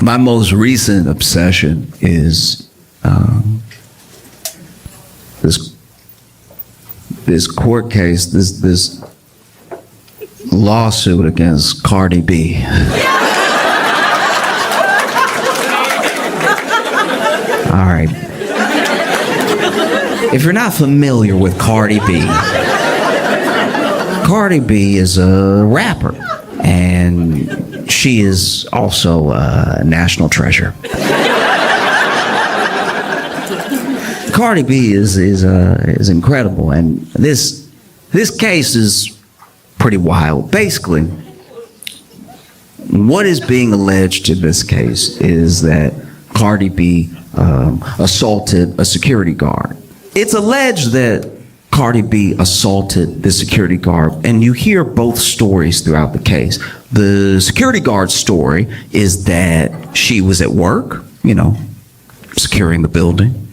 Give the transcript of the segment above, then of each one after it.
My most recent obsession is this court case, this lawsuit against Cardi B. All right. If you're not familiar with Cardi B, Cardi B is a rapper, and she is also a national treasure. Cardi B is incredible, and this case is pretty wild. Basically, what is being alleged in this case is that Cardi B assaulted a security guard. It's alleged that Cardi B assaulted the security guard, and you hear both stories throughout the case. The security guard's story is that she was at work, securing the building.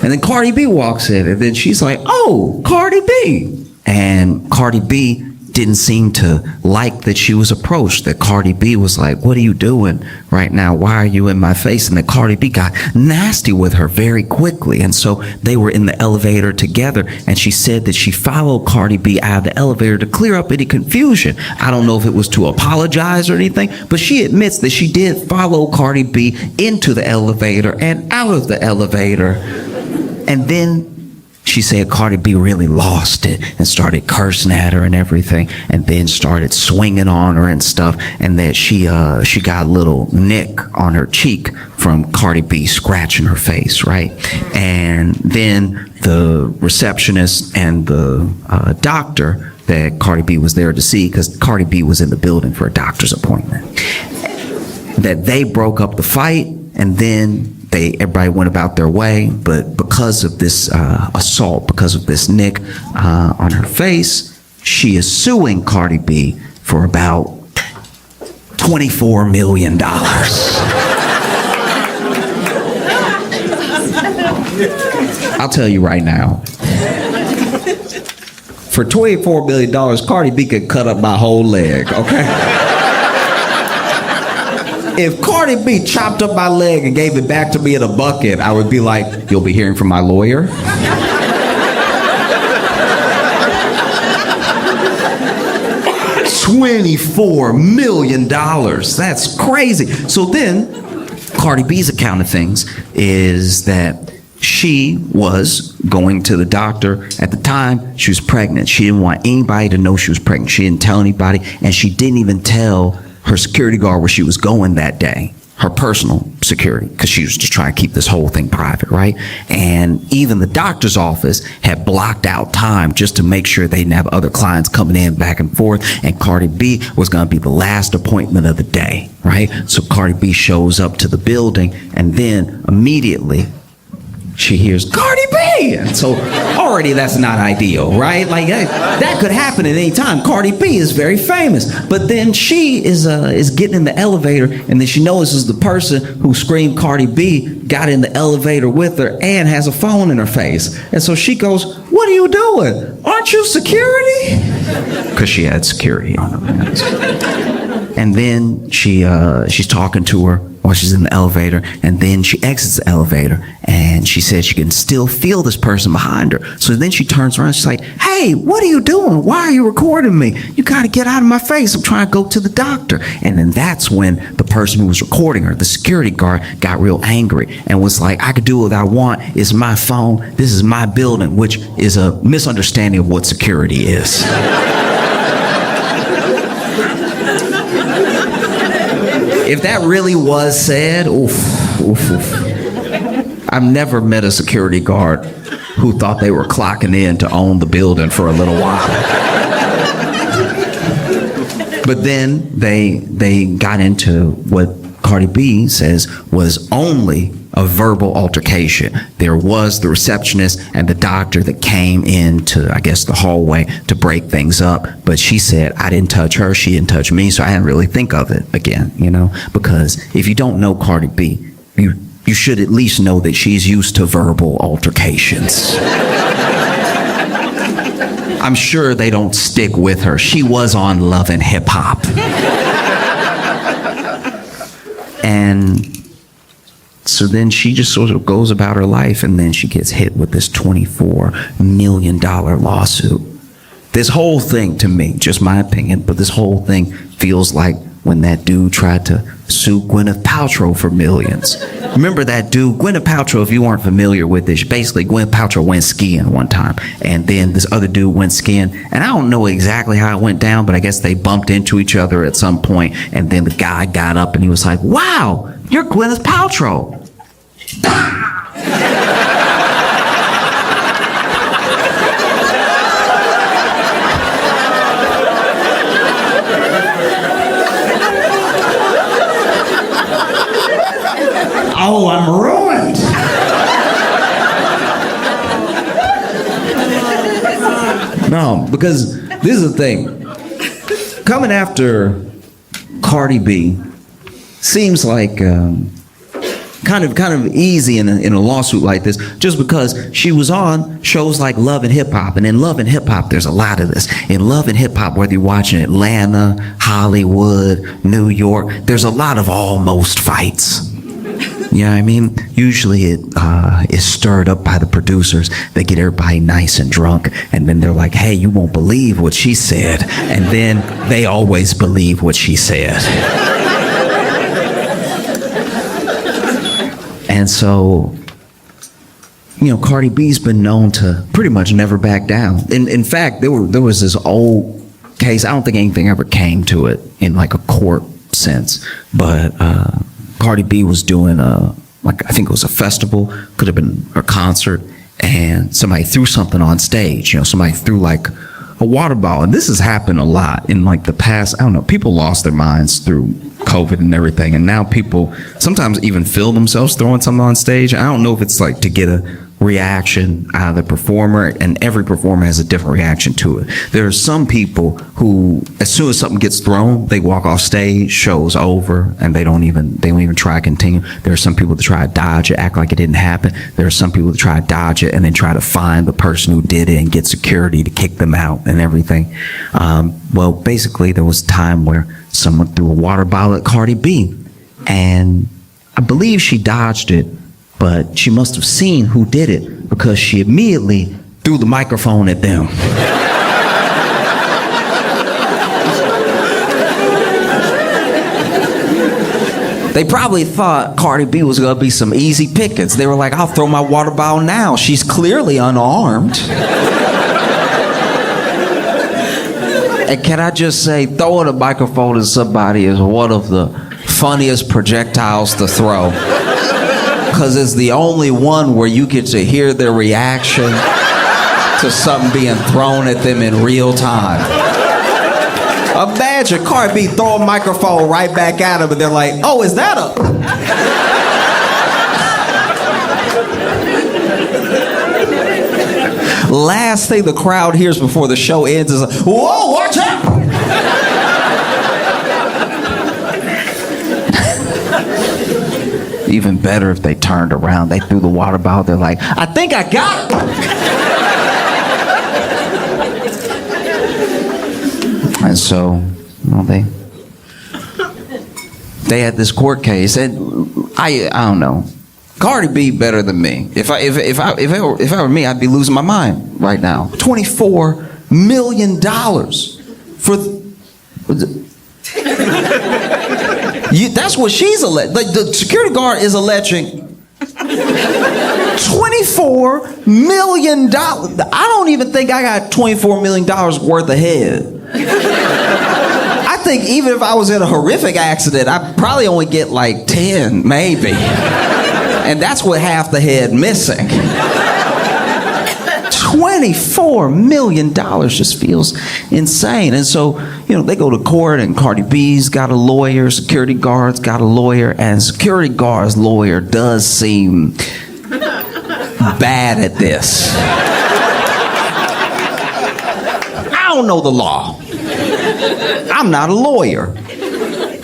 And then Cardi B walks in, and then she's like, "Oh, Cardi B." And Cardi B didn't seem to like that she was approached, that Cardi B was like, "What are you doing right now? Why are you in my face?" And that Cardi B got nasty with her very quickly. And so they were in the elevator together, and she said that she followed Cardi B out of the elevator to clear up any confusion. I don't know if it was to apologize or anything, but she admits that she did follow Cardi B into the elevator and out of the elevator. And then she said Cardi B really lost it and started cursing at her and everything, and then started swinging on her and stuff, and that she got a little nick on her cheek from Cardi B scratching her face, right? And then the receptionist and the doctor that Cardi B was there to see, because Cardi B was in the building for a doctor's appointment, that they broke up the fight, and then everybody went about their way. But because of this assault, because of this nick on her face, she is suing Cardi B for about $24 million. I'll tell you right now, for $24 million, Cardi B could cut up my whole leg, okay? If Cardi B chopped up my leg and gave it back to me in a bucket, I would be like, "You'll be hearing from my lawyer." $24 million. That's crazy. So then, Cardi B's account of things is that she was going to the doctor. At the time, she was pregnant. She didn't want anybody to know she was pregnant. She didn't tell anybody, and she didn't even tell her security guard where she was going that day, her personal security, because she was just trying to keep this whole thing private, right? And even the doctor's office had blocked out time just to make sure they didn't have other clients coming in back and forth, and Cardi B was going to be the last appointment of the day, right? So Cardi B shows up to the building, and then immediately she hears Cardi B, and so already that's not ideal, right? Like that could happen at any time. Cardi B is very famous, but then she is getting in the elevator, and then she notices the person who screamed Cardi B got in the elevator with her and has a phone in her face, and so she goes, "What are you doing? Aren't you security?" Because she had security on her. And then she's talking to her while she's in the elevator, and then she exits the elevator, and she said she can still feel this person behind her. So then she turns around, she's like, "Hey, what are you doing? Why are you recording me? You got to get out of my face. I'm trying to go to the doctor." And then that's when the person who was recording her, the security guard, got real angry and was like, "I could do what I want. It's my phone. This is my building," which is a misunderstanding of what security is. If that really was said, oof. I've never met a security guard who thought they were clocking in to own the building for a little while. But then they got into what Cardi B says was only a verbal altercation. There was the receptionist and the doctor that came into, I guess, the hallway to break things up. But she said, "I didn't touch her, she didn't touch me," so I didn't really think of it again, because if you don't know Cardi B, you should at least know that she's used to verbal altercations. I'm sure they don't stick with her. She was on Love and Hip Hop. And so then she just sort of goes about her life, and then she gets hit with this $24 million lawsuit. This whole thing, to me, just my opinion, but this whole thing feels like when that dude tried to sue Gwyneth Paltrow for millions. Remember that dude, Gwyneth Paltrow, if you weren't familiar with this, basically Gwyneth Paltrow went skiing one time, and then this other dude went skiing, and I don't know exactly how it went down, but I guess they bumped into each other at some point, and then the guy got up and he was like, "Wow, you're Gwyneth Paltrow." Oh, I'm ruined. No, because this is the thing. Coming after Cardi B seems like kind of easy in a lawsuit like this, just because she was on shows like Love and Hip Hop, and in Love and Hip Hop there's a lot of this. In Love and Hip Hop, whether you're watching Atlanta, Hollywood, New York, there's a lot of almost fights. You know what I mean? Usually it is stirred up by the producers. They get everybody nice and drunk, and then they're like, "Hey, you won't believe what she said," and then they always believe what she said. And so, you know, Cardi B's been known to pretty much never back down. In fact, there was this old case. I don't think anything ever came to it in like a court sense, but Cardi B was doing I think it was a festival, could have been a concert, and somebody threw something on stage. You know, somebody threw like a water bottle, and this has happened a lot in like the past. I don't know, people lost their minds through COVID and everything, and now people sometimes even film themselves throwing something on stage. I don't know if it's like to get a reaction out of the performer, and every performer has a different reaction to it. There are some people who, as soon as something gets thrown, they walk off stage, show's over, and they don't even try to continue. There are some people that try to dodge it, act like it didn't happen. There are some people that try to dodge it and then try to find the person who did it and get security to kick them out and everything. Well, basically, there was a time where someone threw a water bottle at Cardi B, and I believe she dodged it, but she must have seen who did it, because she immediately threw the microphone at them. They probably thought Cardi B was gonna be some easy pickings. They were like, "I'll throw my water bottle now. She's clearly unarmed." And can I just say, throwing a microphone at somebody is one of the funniest projectiles to throw. Because it's the only one where you get to hear their reaction to something being thrown at them in real time. Imagine Cardi B throw a microphone right back at them, and they're like, "Oh, is that a..." Last thing the crowd hears before the show ends is, "Whoa, watch out!" Even better if they turned around, they threw the water bottle, they're like, "I think I got it." And so, well, they had this court case, and I don't know. Cardi B better than me. If I were me, I'd be losing my mind right now. $24 million for. That's what she's alleged. Like, the security guard is alleging $24 million. I don't even think I got $24 million worth of head. I think even if I was in a horrific accident, I'd probably only get like 10, maybe. And that's with half the head missing. $24 million just feels insane. And so, you know, they go to court, and Cardi B's got a lawyer, security guard's got a lawyer, and security guard's lawyer does seem bad at this. I don't know the law. I'm not a lawyer.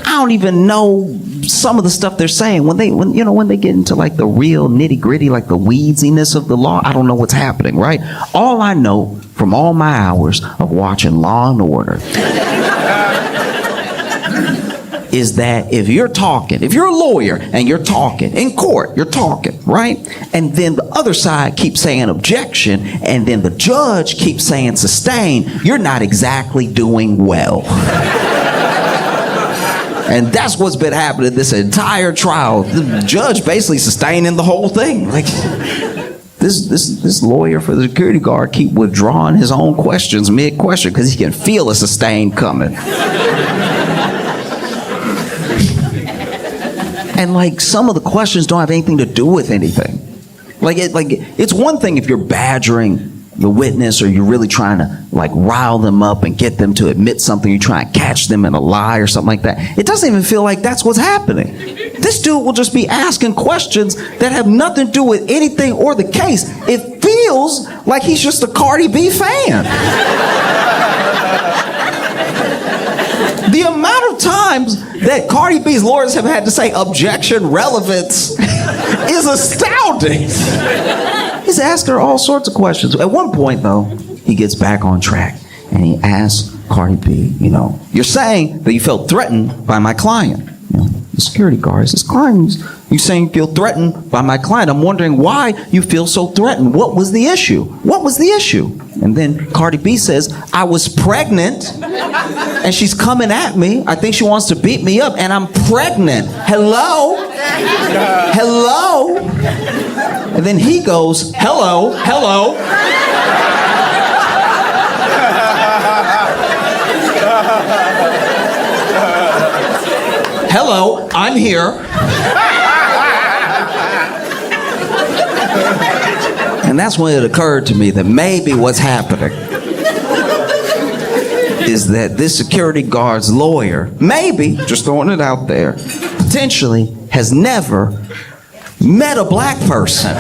I don't even know some of the stuff they're saying. When they get into like the real nitty gritty, like the weedsiness of the law, I don't know what's happening, right? All I know from all my hours of watching Law and Order is that if you're a lawyer and you're talking in court, you're talking, right? And then the other side keeps saying objection, and then the judge keeps saying sustain, you're not exactly doing well. And that's what's been happening this entire trial. The judge basically sustaining the whole thing. Like, this lawyer for the security guard keep withdrawing his own questions mid-question because he can feel a sustain coming. And like, some of the questions don't have anything to do with anything. It's one thing if you're badgering the witness, or you're really trying to like rile them up and get them to admit something, you try and catch them in a lie or something like that. It doesn't even feel like that's what's happening. This dude will just be asking questions that have nothing to do with anything or the case. It feels like he's just a Cardi B fan. The amount of times that Cardi B's lawyers have had to say objection, relevance is astounding. He's asking her all sorts of questions. At one point, though, he gets back on track and he asks Cardi B, you're saying that you felt threatened by my client. The security guard says, client, you're saying you feel threatened by my client. I'm wondering why you feel so threatened. What was the issue? What was the issue? And then Cardi B says, I was pregnant and she's coming at me. I think she wants to beat me up and I'm pregnant. Hello? Hello? And then he goes, hello, hello. Hello, I'm here. And that's when it occurred to me that maybe what's happening is that this security guard's lawyer, maybe, just throwing it out there, potentially has never met a black person.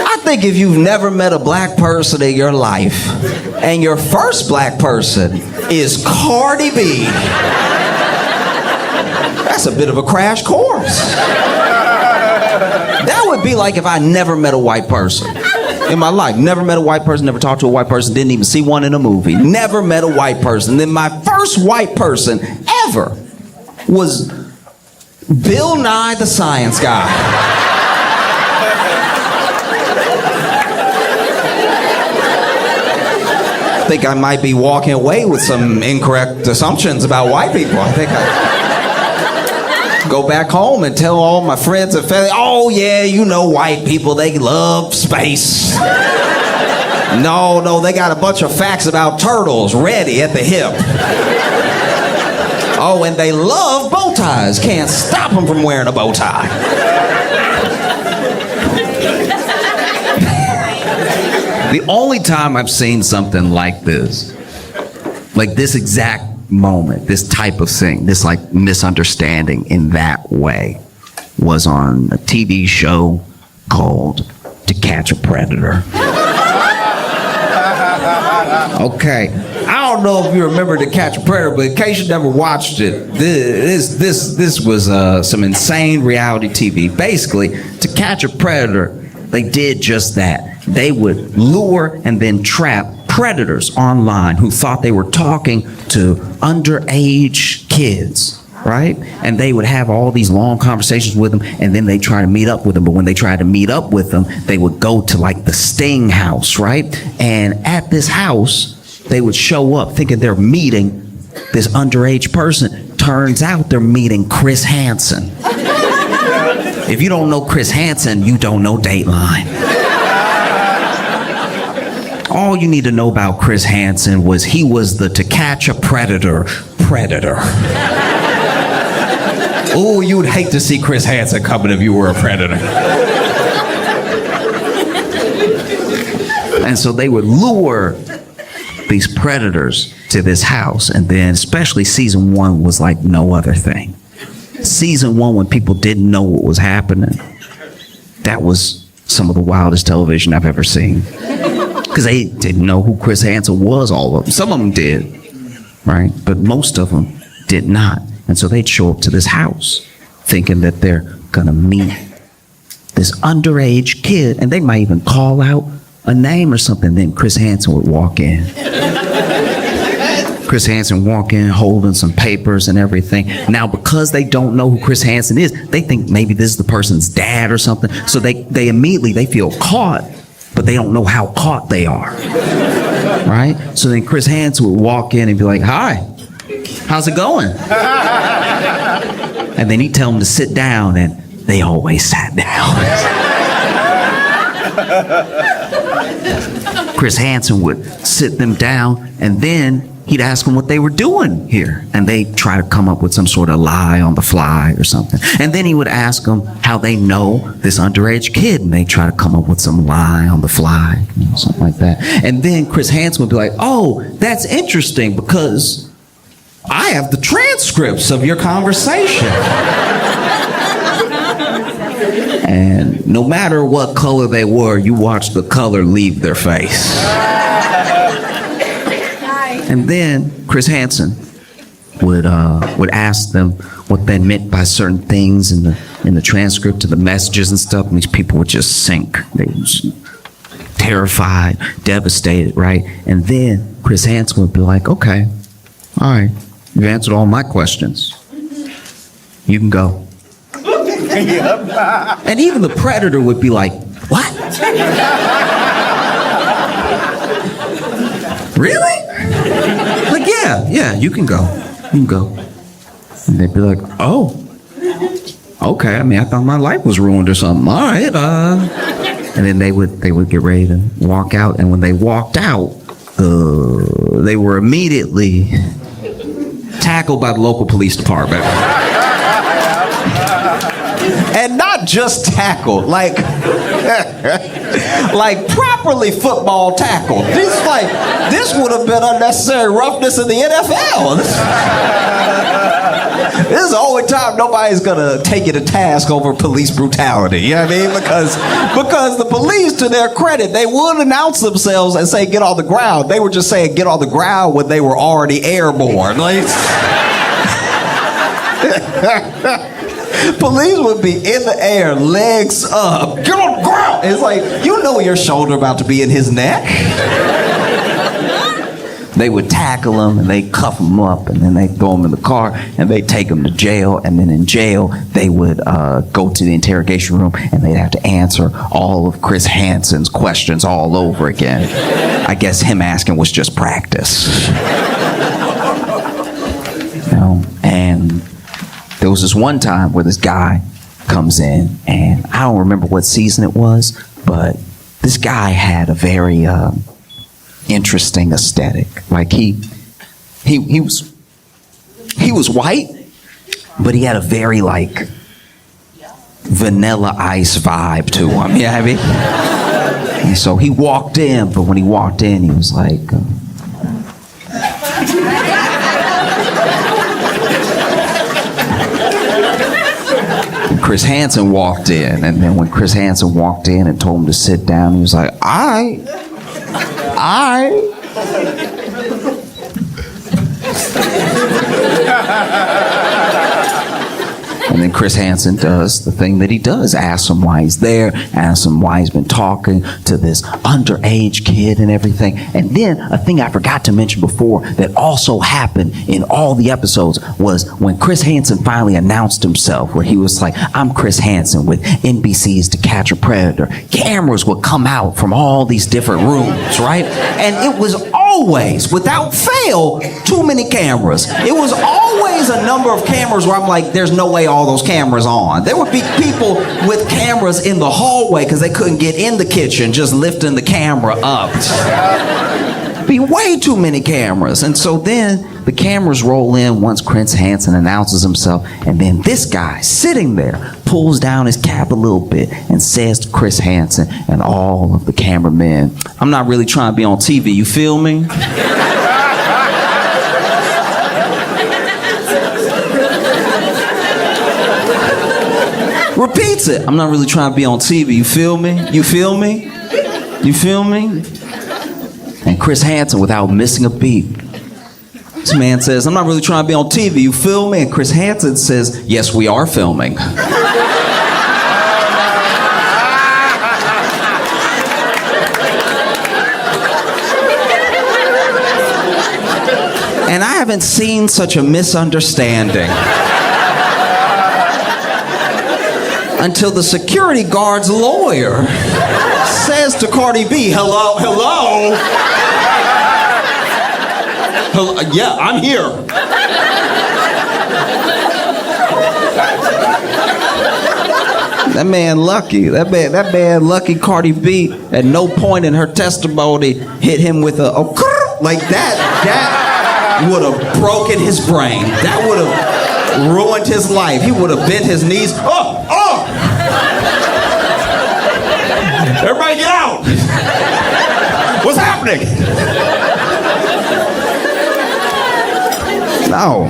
I think if you've never met a black person in your life, and your first black person is Cardi B, that's a bit of a crash course. That would be like if I never met a white person in my life. Never met a white person, never talked to a white person, didn't even see one in a movie. Never met a white person. Then my first white person ever was Bill Nye the Science Guy. I think I might be walking away with some incorrect assumptions about white people. I think I go back home and tell all my friends and family, oh yeah, white people, they love space. No, they got a bunch of facts about turtles ready at the hip. Oh, and they love bow ties. Can't stop them from wearing a bow tie. The only time I've seen something like this exact moment, this type of thing, this like misunderstanding in that way, was on a TV show called To Catch a Predator. Okay, I don't know if you remember To Catch a Predator, but in case you never watched it, this was some insane reality TV. Basically, To Catch a Predator, they did just that. They would lure and then trap predators online who thought they were talking to underage kids, right? And they would have all these long conversations with them, and then they try to meet up with them. But when they tried to meet up with them, they would go to like the Sting house, right? And at this house, they would show up thinking they're meeting this underage person. Turns out they're meeting Chris Hansen. If you don't know Chris Hansen, you don't know Dateline. All you need to know about Chris Hansen was he was the To Catch a Predator. Oh, you would hate to see Chris Hansen coming if you were a predator. And so they would lure these predators to this house, and then especially season 1 was like no other thing. Season 1, when people didn't know what was happening, that was some of the wildest television I've ever seen. Because they didn't know who Chris Hansen was, all of them. Some of them did, right? But most of them did not. And so they'd show up to this house thinking that they're gonna meet this underage kid, and they might even call out a name or something. Then Chris Hansen would walk in. Chris Hansen walk in holding some papers and everything. Now, because they don't know who Chris Hansen is, they think maybe this is the person's dad or something. So they immediately feel caught, but they don't know how caught they are. Right? So then Chris Hansen would walk in and be like, "Hi, how's it going?" And then he'd tell them to sit down, and they always sat down. Chris Hansen would sit them down, and then he'd ask them what they were doing here. And they'd try to come up with some sort of lie on the fly or something. And then he would ask them how they know this underage kid, and they'd try to come up with some lie on the fly, something like that. And then Chris Hansen would be like, "Oh, that's interesting because I have the transcripts of your conversation." And no matter what color they were, you watched the color leave their face. And then Chris Hansen would ask them what they meant by certain things in the transcript of the messages and stuff, and these people would just sink. They were just terrified, devastated, right? And then Chris Hansen would be like, "Okay, all right, you've answered all my questions. You can go." And even the predator would be like, "What? Really? Like, yeah, you can go. You can go." And they'd be like, "Oh, okay. I mean, I thought my life was ruined or something. All right." And then they would get ready to walk out. And when they walked out, they were immediately tackled by the local police department. And not just tackled, like properly football tackled. This would have been unnecessary roughness in the NFL. This is the only time nobody's gonna take you to task over police brutality. You know what I mean? Because the police, to their credit, they would announce themselves and say, "Get on the ground." They were just saying, "Get on the ground" when they were already airborne. Police would be in the air, legs up, "Get on the ground." It's like, you know your shoulder about to be in his neck. They would tackle him and they cuff him up, and then they throw him in the car and they take him to jail. And then in jail, they would go to the interrogation room and they'd have to answer all of Chris Hansen's questions all over again. I guess him asking was just practice. And there was this one time where this guy comes in, and I don't remember what season it was, but this guy had a very interesting aesthetic. Like he was white, but he had a very like Vanilla Ice vibe to him. You know what I mean? And so he walked in, but when he walked in, he was like. Chris Hansen walked in, and then when Chris Hansen walked in and told him to sit down, he was like, I. And then Chris Hansen does the thing that he does, asks him why he's there, asks him why he's been talking to this underage kid and everything. And then a thing I forgot to mention before that also happened in all the episodes was when Chris Hansen finally announced himself, where he was like, "I'm Chris Hansen with NBC's To Catch a Predator." Cameras would come out from all these different rooms, right? And it was always, without fail, too many cameras. It was always a number of cameras where I'm like, there's no way all those cameras on. There would be people with cameras in the hallway because they couldn't get in the kitchen, just lifting the camera up. Be way too many cameras. And so then the cameras roll in once Chris Hansen announces himself, and then this guy sitting there pulls down his cap a little bit and says to Chris Hansen and all of the cameramen, "I'm not really trying to be on TV, you feel me?" Repeats it. "I'm not really trying to be on TV, you feel me? You feel me? You feel me?" And Chris Hansen, without missing a beat, this man says, "I'm not really trying to be on TV, you feel me?" And Chris Hansen says, "Yes, we are filming." And haven't seen such a misunderstanding. Until the security guard's lawyer says to Cardi B, hello? Yeah, I'm here. That man lucky. That man lucky. Cardi B at no point in her testimony hit him with a like that. That would have broken his brain. That would have ruined his life. He would have bent his knees. Oh! Everybody get out! What's happening? No.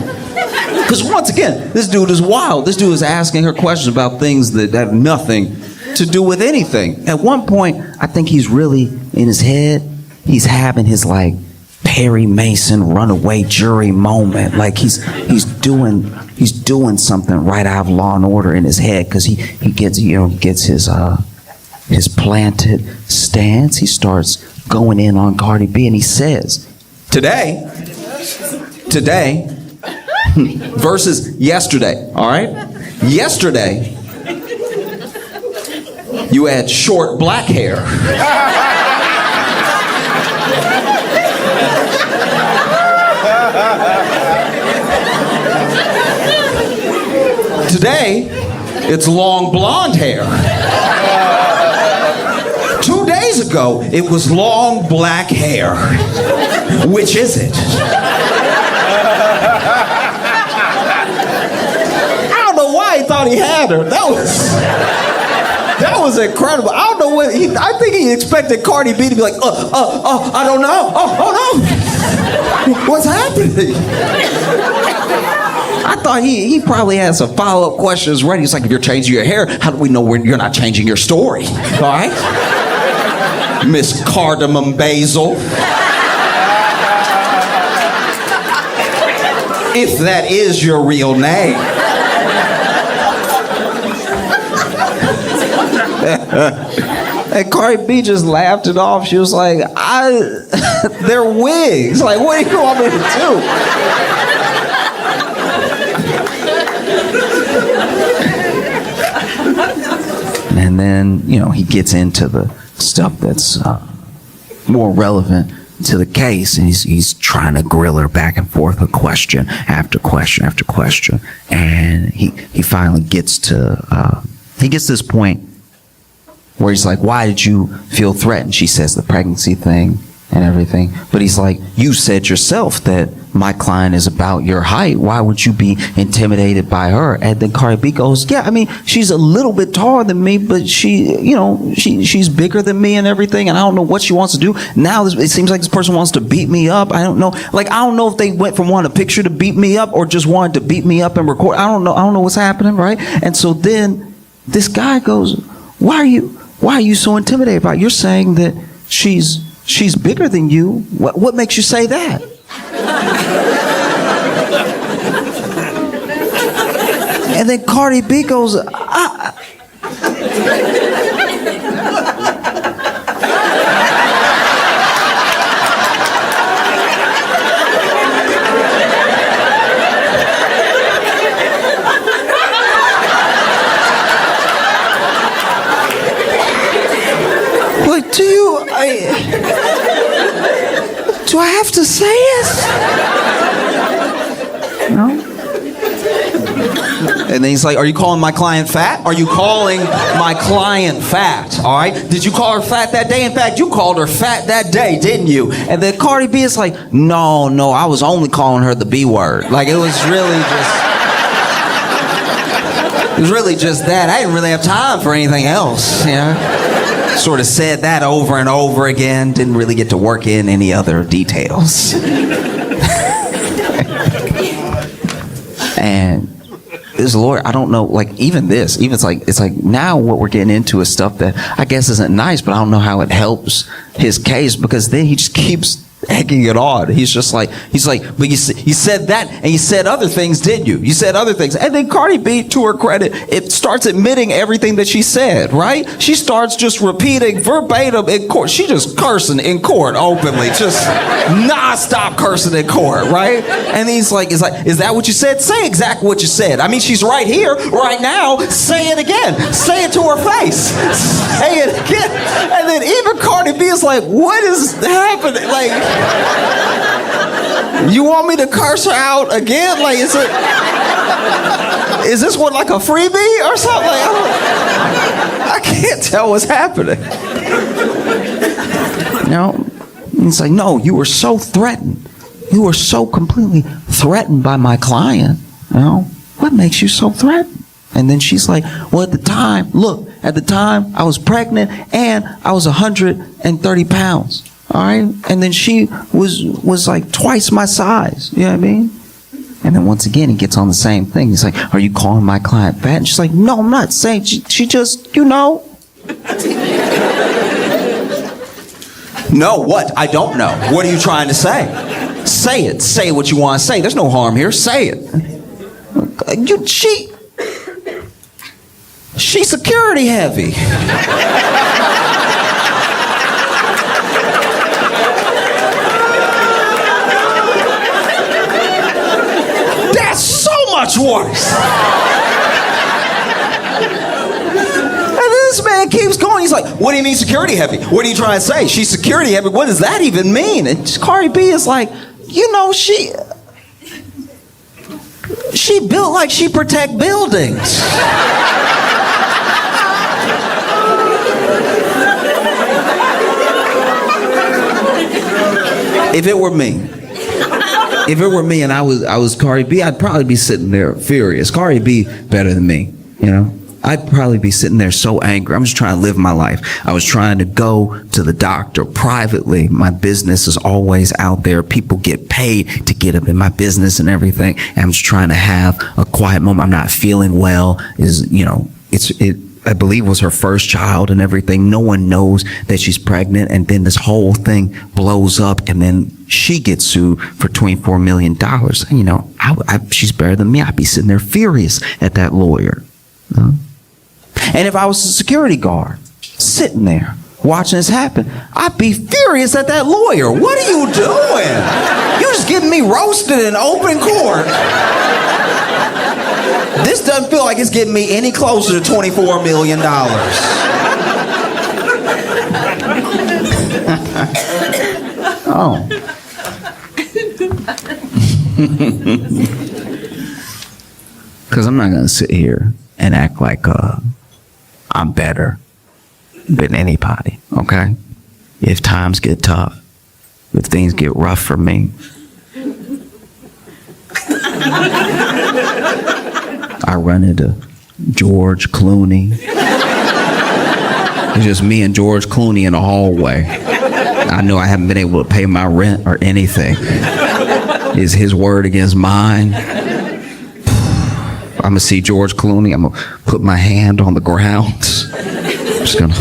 Because once again, this dude is wild. This dude is asking her questions about things that have nothing to do with anything. At one point, I think he's really, in his head, he's having his like Perry Mason runaway jury moment. Like he's doing something right out of Law and Order in his head, because he gets his planted stance. He starts going in on Cardi B, and he says, today versus yesterday, all right? Yesterday, you had short black hair. Today, it's long blonde hair. 2 days ago, it was long black hair. Which is it? I don't know why he thought he had her. That was incredible. I don't know what I think he expected Cardi B to be like, I don't know. Oh no. What's happening? I thought he probably had some follow-up questions ready. It's like, if you're changing your hair, how do we know you're not changing your story? All right? Miss Cardamom Basil. If that is your real name. And Cardi B just laughed it off. She was like, they're wigs. Like, what do you want me to do? And then, he gets into the stuff that's more relevant to the case, and he's trying to grill her back and forth with question after question after question, and he finally gets to this point where he's like, why did you feel threatened? She says the pregnancy thing and everything, but he's like, you said yourself that my client is about your height. Why would you be intimidated by her? And then Cardi B goes, yeah, I mean, she's a little bit taller than me, but she's bigger than me and everything, and I don't know what she wants to do. Now it seems like this person wants to beat me up. I don't know. Like, I don't know if they went from wanting a picture to beat me up or just wanted to beat me up and record. I don't know what's happening, right? And so then this guy goes, why are you so intimidated by it? You're saying that she's bigger than you. What makes you say that? And then Cardi B goes, But do I have to say it? No. And then he's like, are you calling my client fat? Are you calling my client fat? All right? Did you call her fat that day? In fact, you called her fat that day, didn't you? And then Cardi B is like, no, I was only calling her the B word. Like, it was really just that. I didn't really have time for anything else, Sort of said that over and over again. Didn't really get to work in any other details. And this lawyer, I don't know, like, it's like now what we're getting into is stuff that I guess isn't nice, but I don't know how it helps his case, because then he just keeps egging it on. He's like, but you said that, and you said other things, didn't you? You said other things. And then Cardi B, to her credit, it starts admitting everything that she said, right? She starts just repeating verbatim in court. She just cursing in court openly, just non-stop cursing in court, right? And he's like, is that what you said? Say exactly what you said. I mean, she's right here, right now. Say it again. Say it to her face. Say it again. And then even Cardi B is like, what is happening? Like, you want me to curse her out again? Like, is this one like a freebie or something? Like, I can't tell what's happening. It's like, no, you were so threatened. You were so completely threatened by my client. What makes you so threatened? And then she's like, well, at the time I was pregnant and I was 130 pounds. All right. And then she was like twice my size. You know what I mean? And then once again, he gets on the same thing. He's like, are you calling my client fat? And she's like, no, I'm not saying. She just, No, what? I don't know. What are you trying to say? Say it. Say what you want to say. There's no harm here. Say it. She's security heavy. That's so much worse. And this man keeps going. He's like, what do you mean security heavy? What are you trying to say? She's security heavy. What does that even mean? And Cardi B is like, she built like she protect buildings. If it were me and I was Cardi B, I'd probably be sitting there furious. Cardi B better than me, I'd probably be sitting there so angry. I'm just trying to live my life. I was trying to go to the doctor privately. My business is always out there. People get paid to get up in my business and everything. And I'm just trying to have a quiet moment. I'm not feeling well. I believe was her first child and everything. No one knows that she's pregnant. And then this whole thing blows up and then she gets sued for $24 million. She's better than me. I'd be sitting there furious at that lawyer. And if I was a security guard sitting there watching this happen, I'd be furious at that lawyer. What are you doing? You're just getting me roasted in open court. This doesn't feel like it's getting me any closer to $24 million. Oh. Because I'm not going to sit here and act like I'm better than anybody, okay? If times get tough, if things get rough for me, I run into George Clooney. It's just me and George Clooney in the hallway. I know I haven't been able to pay my rent or anything. Is his word against mine? I'm gonna see George Clooney. I'm gonna put my hand on the ground. I'm just gonna.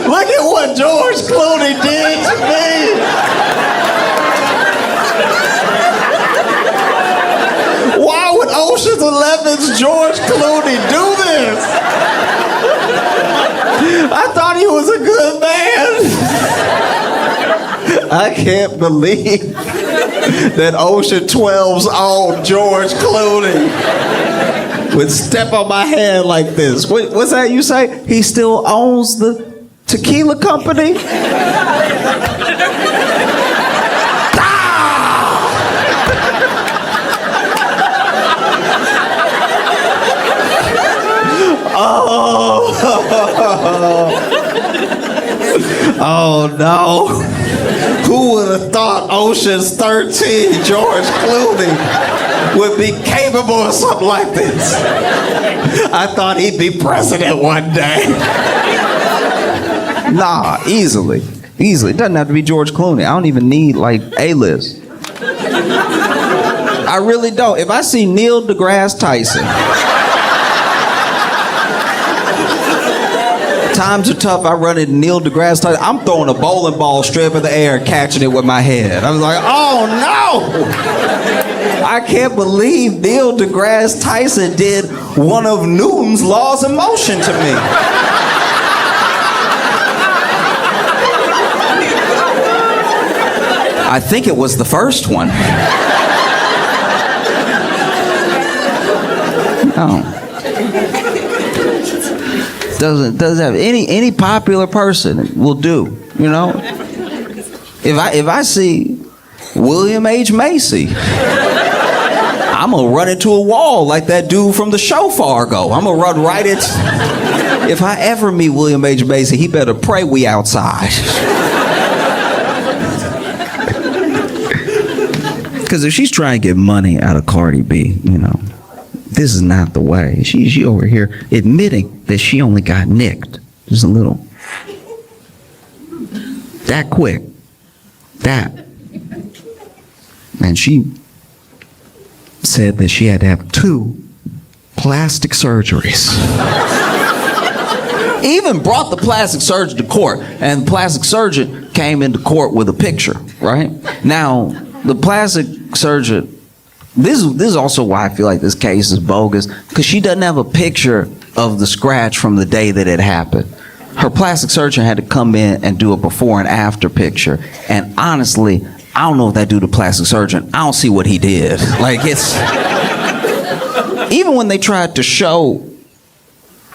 Look at what George Clooney did to me. Why would Ocean's 11's George Clooney do this? I thought he was a good man. I can't believe that Ocean 12's own George Clooney would step on my hand like this. What's that you say? He still owns the tequila company? Oh no. Who would have thought Ocean's 13 George Clooney would be capable of something like this? I thought he'd be president one day. Nah, easily. It doesn't have to be George Clooney. I don't even need like A-list. I really don't. If I see Neil deGrasse Tyson times are tough, I run into Neil deGrasse Tyson. I'm throwing a bowling ball straight in the air and catching it with my head. I was like, oh no! I can't believe Neil deGrasse Tyson did one of Newton's laws of motion to me. I think it was the first one. No. Doesn't have any popular person will do, you know? If I see William H. Macy, I'm gonna run into a wall like that dude from the show Fargo. I'm gonna run right into. If I ever meet William H. Macy, he better pray we outside. Because if she's trying to get money out of Cardi B, you know, this is not the way. She over here admitting that she only got nicked. Just a little. That quick. That. And she said that she had to have 2 plastic surgeries. Even brought the plastic surgeon to court, and the plastic surgeon came into court with a picture, right? Now, the plastic surgeon, this is also why I feel like this case is bogus, because she doesn't have a picture of the scratch from the day that it happened. Her plastic surgeon had to come in and do a before and after picture, and honestly, I don't know if that dude, the plastic surgeon, I don't see what he did. Like, it's... Even when they tried to show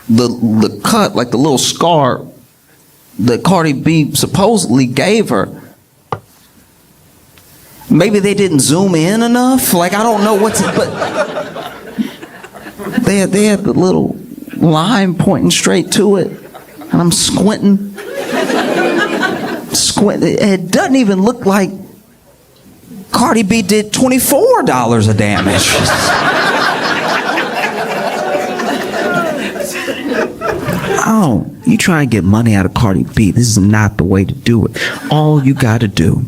the cut, like the little scar that Cardi B supposedly gave her, maybe they didn't zoom in enough. Like, I don't know what's, but they had the little line pointing straight to it, and I'm squinting. It doesn't even look like Cardi B did $24 of damage. Oh, you try and get money out of Cardi B. This is not the way to do it. All you got to do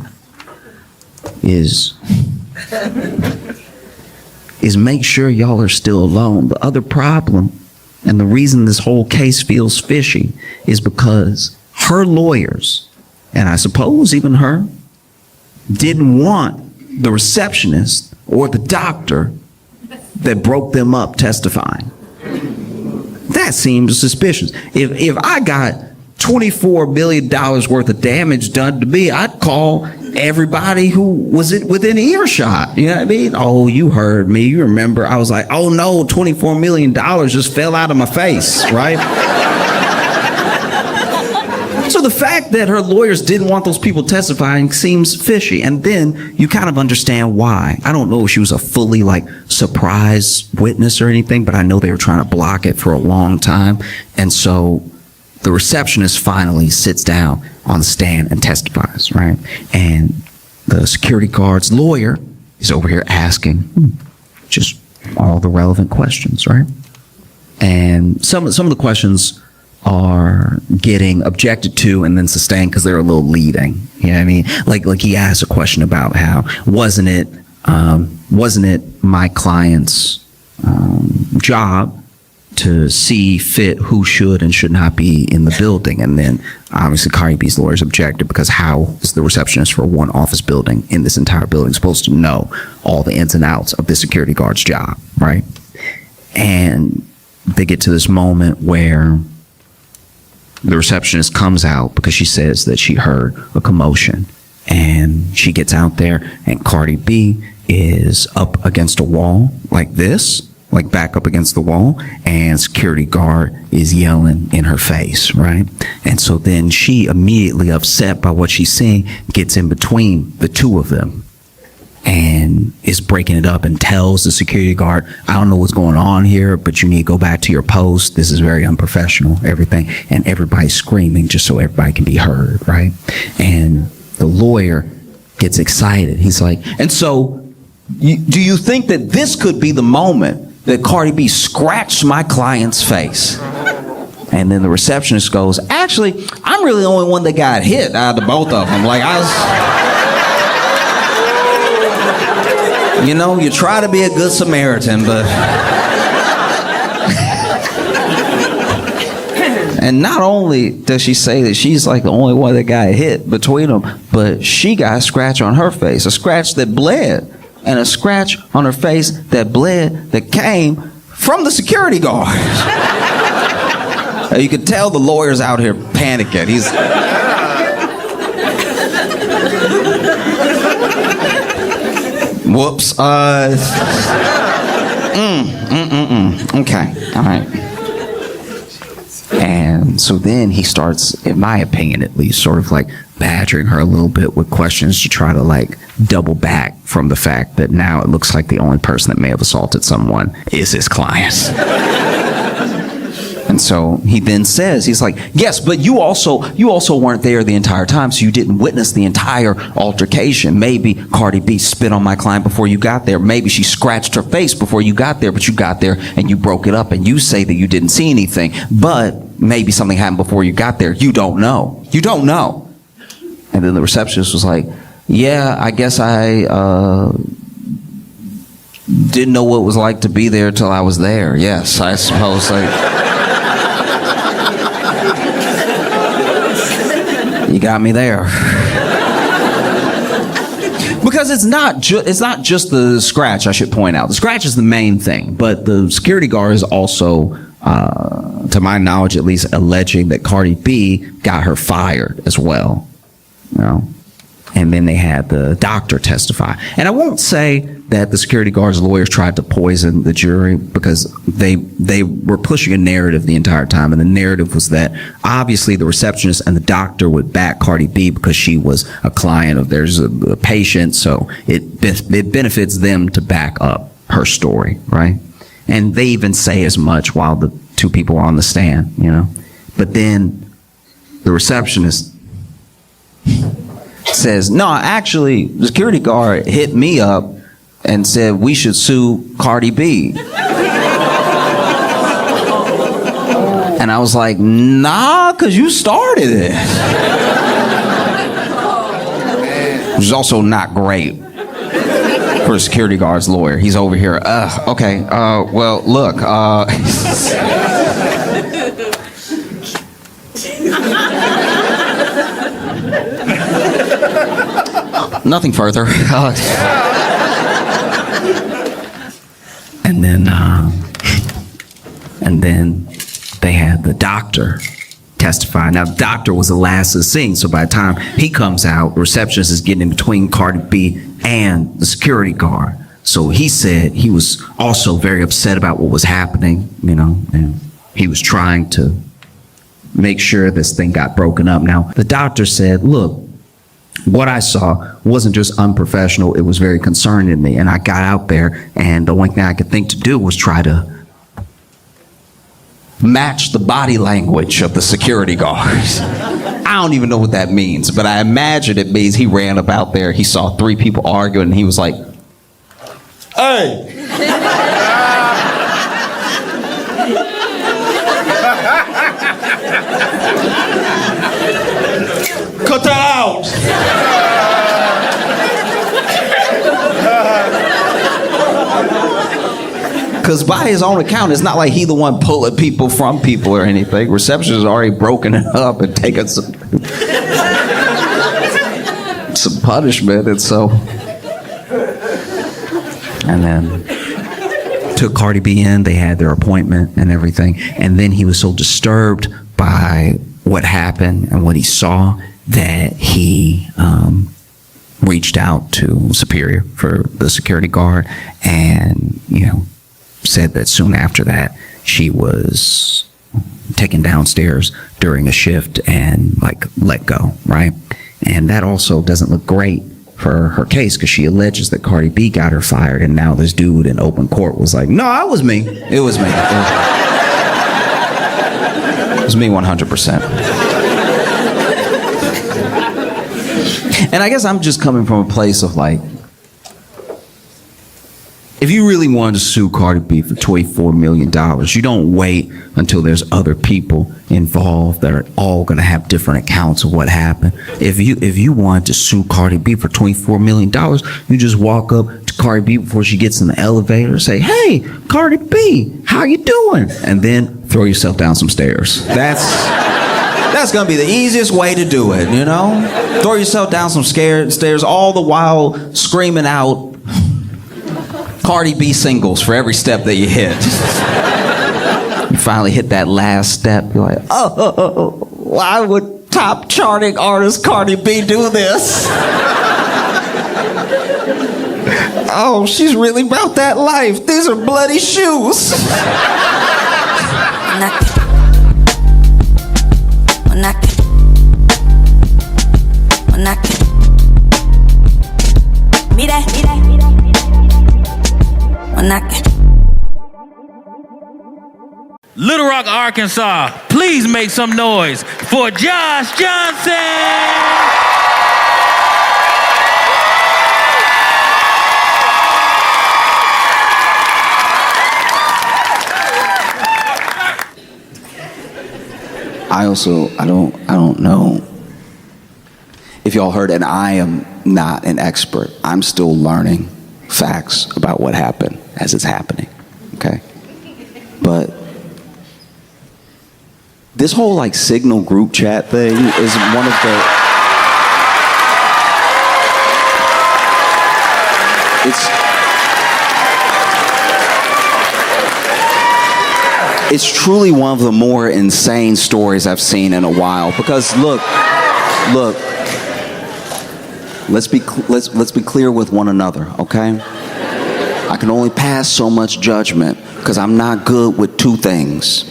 is make sure y'all are still alone. The other problem, and the reason this whole case feels fishy, is because her lawyers, and I suppose even her, didn't want the receptionist or the doctor that broke them up testifying. That seems suspicious. If I got $24 million worth of damage done to me, I'd call everybody who was within earshot. You know what I mean? Oh, you heard me. You remember? I was like, oh no, $24 million just fell out of my face, right? So the fact that her lawyers didn't want those people testifying seems fishy. And then you kind of understand why. I don't know if she was a fully surprise witness or anything, but I know they were trying to block it for a long time. And so the receptionist finally sits down on the stand and testifies, right? And the security guard's lawyer is over here asking just all the relevant questions, right? And some of the questions are getting objected to and then sustained because they're a little leading. You know what I mean? Like he asked a question about how wasn't it my client's job to see fit who should and should not be in the building? And then obviously Cardi B's lawyers objected, because how is the receptionist for one office building in this entire building supposed to know all the ins and outs of the security guard's job, right? And they get to this moment where the receptionist comes out because she says that she heard a commotion, and she gets out there and Cardi B is up against a wall like this, like back up against the wall, and security guard is yelling in her face, right? And so then she, immediately upset by what she's seeing, gets in between the two of them and is breaking it up and tells the security guard, I don't know what's going on here, but you need to go back to your post. This is very unprofessional, everything. And everybody's screaming just so everybody can be heard, right? And the lawyer gets excited. He's like, and so do you think that this could be the moment that Cardi B scratched my client's face? And then the receptionist goes, actually, I'm really the only one that got hit out of the both of them. Like, you know, you try to be a good Samaritan, but... And not only does she say that she's like the only one that got hit between them, but she got a scratch on her face, a scratch that bled, and a scratch on her face that bled that came from the security guard. You could tell the lawyer's out here panicking. He's... Whoops. Okay. All right. And so then he starts, in my opinion at least, sort of like badgering her a little bit with questions to try to like double back from the fact that now it looks like the only person that may have assaulted someone is his client. And so he then says, he's like, yes, but you also weren't there the entire time, so you didn't witness the entire altercation. Maybe Cardi B spit on my client before you got there. Maybe she scratched her face before you got there, but you got there and you broke it up and you say that you didn't see anything. But maybe something happened before you got there. You don't know. You don't know. And then the receptionist was like, yeah, I guess I didn't know what it was like to be there till I was there. Yes, I suppose. You got me there. Because it's not just the scratch, I should point out. The scratch is the main thing, but the security guard is also, to my knowledge at least, alleging that Cardi B got her fired as well. You know? And then they had the doctor testify. And I won't say that the security guard's lawyers tried to poison the jury, because they were pushing a narrative the entire time. And the narrative was that obviously the receptionist and the doctor would back Cardi B because she was a client of theirs, a patient. So it benefits them to back up her story, right? And they even say as much while the two people are on the stand, you know. But then the receptionist says, no, actually, the security guard hit me up and said we should sue Cardi B. And I was like, nah, because you started it. Which is also not great for a security guard's lawyer. He's over here, okay, well, look, nothing further. And then they had the doctor testify. Now, the doctor was the last of the scene, so by the time he comes out, the receptionist is getting in between Cardi B and the security guard. So he said he was also very upset about what was happening, you know, and he was trying to make sure this thing got broken up. Now, the doctor said, look, what I saw wasn't just unprofessional, it was very concerning to me. And I got out there, and the only thing I could think to do was try to match the body language of the security guards. I don't even know what that means, but I imagine it means he ran up out there, he saw three people arguing, and he was like, hey! Cut that out! Because by his own account, it's not like he the one pulling people from people or anything. Receptionist has already broken it up and taken some punishment, and so... And then took Cardi B in, they had their appointment and everything, and then he was so disturbed by what happened and what he saw that he reached out to Superior for the security guard, and, you know, said that soon after that she was taken downstairs during a shift and like let go, right? And that also doesn't look great for her case, because she alleges that Cardi B got her fired, and now this dude in open court was like, no, it was me. It was me. It was me 100%. And I guess I'm just coming from a place of like, if you really wanted to sue Cardi B for $24 million, you don't wait until there's other people involved that are all going to have different accounts of what happened. If you wanted to sue Cardi B for $24 million, you just walk up to Cardi B before she gets in the elevator. Say, hey, Cardi B, how you doing? And then throw yourself down some stairs. That's gonna be the easiest way to do it, you know? Throw yourself down some stairs, all the while screaming out Cardi B singles for every step that you hit. You finally hit that last step, you're like, oh, why would top charting artist Cardi B do this? Oh, she's really about that life. These are bloody shoes. Little Rock, Arkansas, please make some noise for Josh Johnson. I don't know if y'all heard, and I am not an expert. I'm still learning facts about what happened as it's happening, okay? But this whole like Signal group chat thing is one of the... It's truly one of the more insane stories I've seen in a while. Because look, let's be clear with one another, okay? I can only pass so much judgment because I'm not good with two things: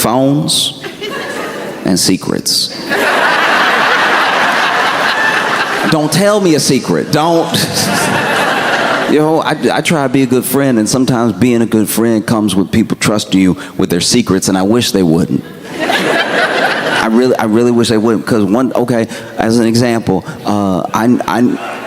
phones and secrets. Don't tell me a secret. Don't. You know, I try to be a good friend, and sometimes being a good friend comes with people trusting you with their secrets, and I wish they wouldn't. I really wish they wouldn't, because as an example,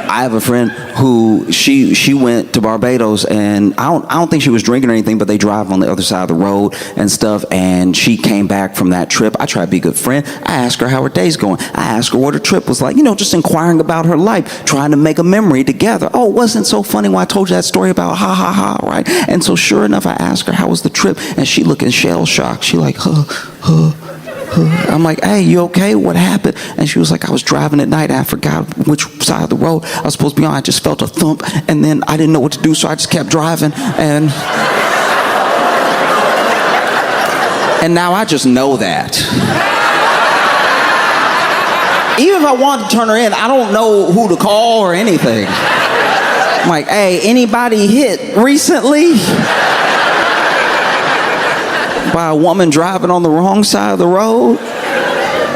I have a friend who she went to Barbados, and I don't think she was drinking or anything, but they drive on the other side of the road and stuff, and she came back from that trip. I try to be a good friend. I asked her how her day's going. I asked her what her trip was like, just inquiring about her life, trying to make a memory together. Oh, it wasn't so funny when I told you that story about ha ha ha, right? And so sure enough, I asked her how was the trip, and she looking shell shocked. She like, I'm like, hey, you okay? What happened? And she was like, I was driving at night and I forgot which side of the road I was supposed to be on. I just felt a thump, and then I didn't know what to do, so I just kept driving, and now I just know that. Even if I wanted to turn her in, I don't know who to call or anything. I'm like, hey, anybody hit recently by a woman driving on the wrong side of the road?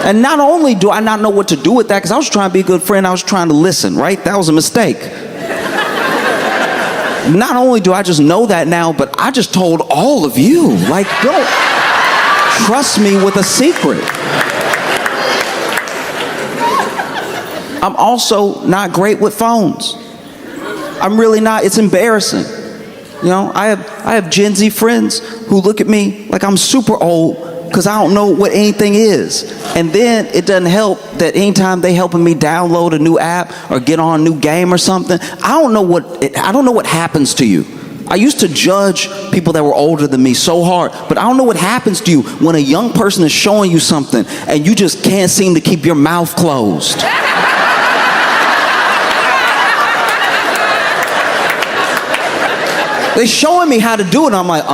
And not only do I not know what to do with that, because I was trying to be a good friend, I was trying to listen, right? That was a mistake. Not only do I just know that now, but I just told all of you, like, don't trust me with a secret. I'm also not great with phones. I'm really not. It's embarrassing. I have Gen Z friends who look at me like I'm super old because I don't know what anything is. And then it doesn't help that anytime they helping me download a new app or get on a new game or something, I don't know what happens to you. I used to judge people that were older than me so hard, but I don't know what happens to you when a young person is showing you something and you just can't seem to keep your mouth closed. They're showing me how to do it, and I'm like,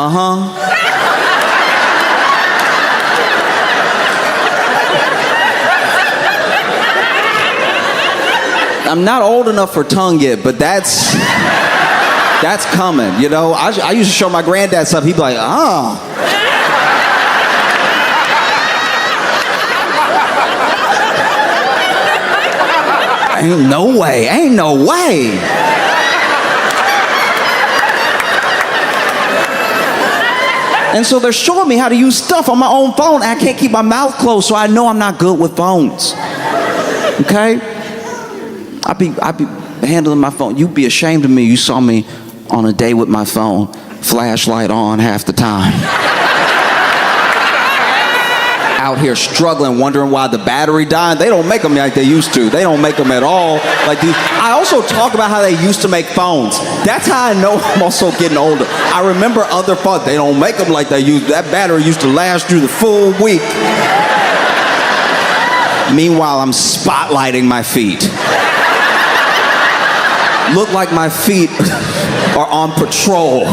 I'm not old enough for tongue yet, but that's coming, I used to show my granddad stuff. He'd be like, Ain't no way. And so they're showing me how to use stuff on my own phone. I can't keep my mouth closed, so I know I'm not good with phones. Okay? I be handling my phone. You'd be ashamed of me. You saw me on a day with my phone, flashlight on half the time. out here struggling, wondering why the battery died. They don't make them like they used to. They don't make them at all like these. I also talk about how they used to make phones. That's how I know I'm also getting older. I remember other phones. They don't make them like they used. That battery used to last through the full week. Meanwhile, I'm spotlighting my feet. Look like my feet are on patrol.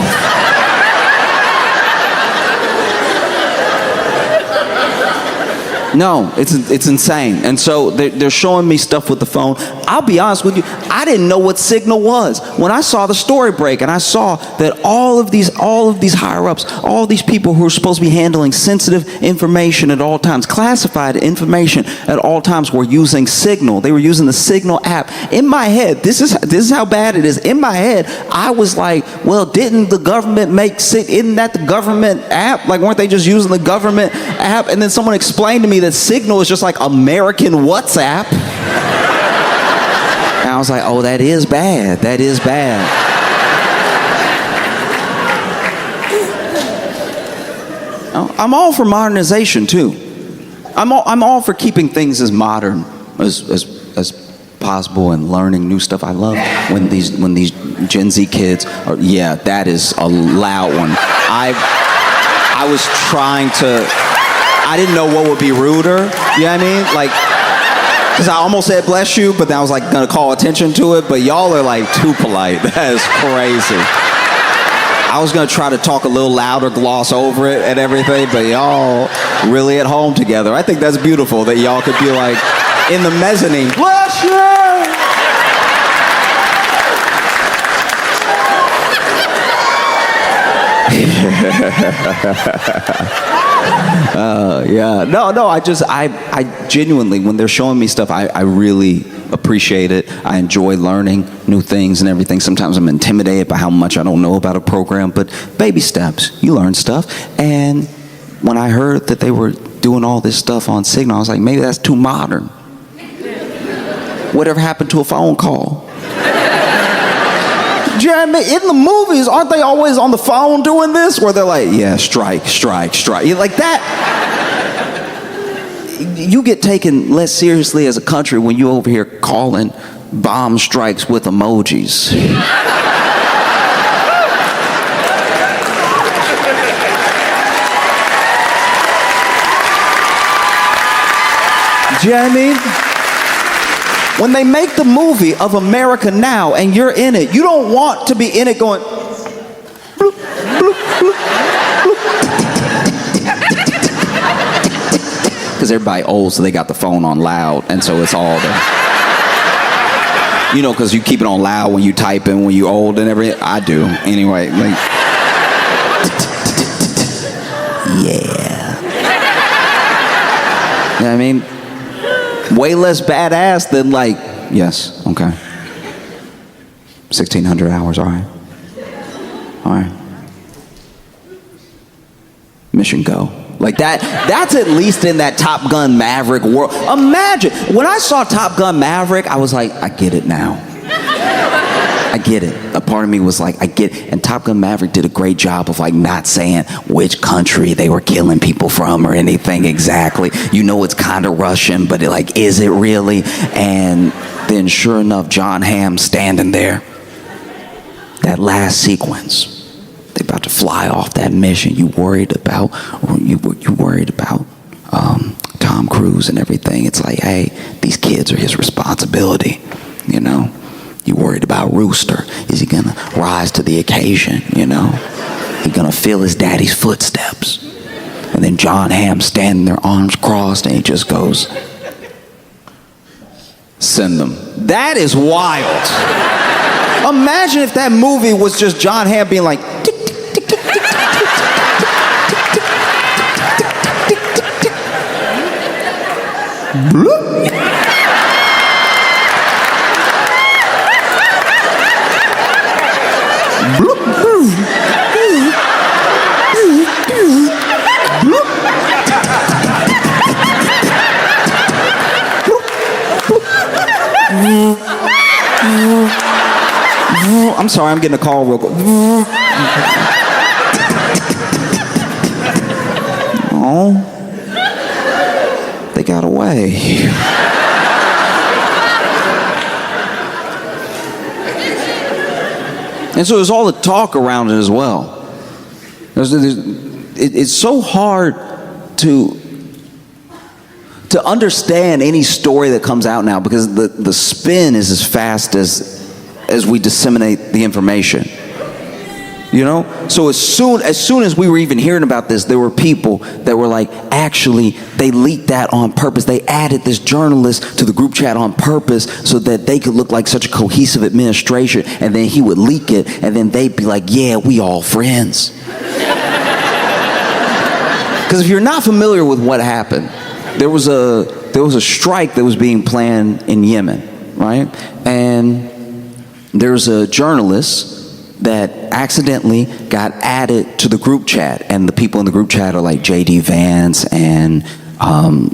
No, it's insane. And so they're showing me stuff with the phone. I'll be honest with you, I didn't know what Signal was. When I saw the story break and I saw that all of these higher ups, all these people who are supposed to be handling sensitive information at all times, classified information at all times, were using Signal. They were using the Signal app. In my head, this is how bad it is. In my head, I was like, well, didn't the government isn't that the government app? Like, weren't they just using the government app? And then someone explained to me that Signal is just like American WhatsApp. And I was like, oh, that is bad. That is bad. I'm all for modernization too. I'm all for keeping things as modern as possible and learning new stuff. I love when these Gen Z kids are, yeah, that is a loud one. I was trying to, I didn't know what would be ruder, you know what I mean? Like, because I almost said bless you, but then I was like gonna call attention to it, but y'all are like too polite. That is crazy. I was gonna try to talk a little louder, gloss over it and everything, but y'all really at home together. I think that's beautiful that y'all could be like in the mezzanine, bless you! Yeah. No, I genuinely, when they're showing me stuff, I really appreciate it. I enjoy learning new things and everything. Sometimes I'm intimidated by how much I don't know about a program, but baby steps, you learn stuff. And when I heard that they were doing all this stuff on Signal, I was like, maybe that's too modern. Whatever happened to a phone call? Jeremy, in the movies, aren't they always on the phone doing this? Where they're like, yeah, strike. Like that. You get taken less seriously as a country when you over here calling bomb strikes with emojis. Do you know what I mean? When they make the movie of America Now and you're in it, you don't want to be in it going bloop, bloop, bloop, bloop. Because everybody old, so they got the phone on loud, and so it's all there. You know, because you keep it on loud when you type in when you old and everything. I do. Anyway, like, yeah. You know what I mean? Way less badass than like, yes, okay. 1,600 hours, all right. All right. Mission go. Like that's at least in that Top Gun Maverick world. Imagine, when I saw Top Gun Maverick, I was like, I get it now. I get it. A part of me was like, I get it. And Top Gun Maverick did a great job of like not saying which country they were killing people from or anything exactly. You know it's kind of Russian, but like, is it really? And then sure enough, John Hamm standing there. That last sequence, they about to fly off that mission. You worried about Tom Cruise and everything. It's like, hey, these kids are his responsibility, you know? You worried about Rooster. Is he gonna rise to the occasion, you know? He gonna feel his daddy's footsteps. And then John Hamm standing there, arms crossed, and he just goes, send them. That is wild. Imagine if that movie was just John Hamm being like, tick, tick, tick, tick, tick, tick, tick, tick, tick, tick, tick, tick, tick. I'm sorry, I'm getting a call real quick. Oh. way. And so there's all the talk around it as well. It's so hard to understand any story that comes out now because the spin is as fast as we disseminate the information. You know? So as soon as we were even hearing about this, there were people that were like, actually, they leaked that on purpose. They added this journalist to the group chat on purpose so that they could look like such a cohesive administration, and then he would leak it, and then they'd be like, yeah, we all friends. Because if you're not familiar with what happened, there was a strike that was being planned in Yemen, right? And there's a journalist that accidentally got added to the group chat, and the people in the group chat are like J.D. Vance and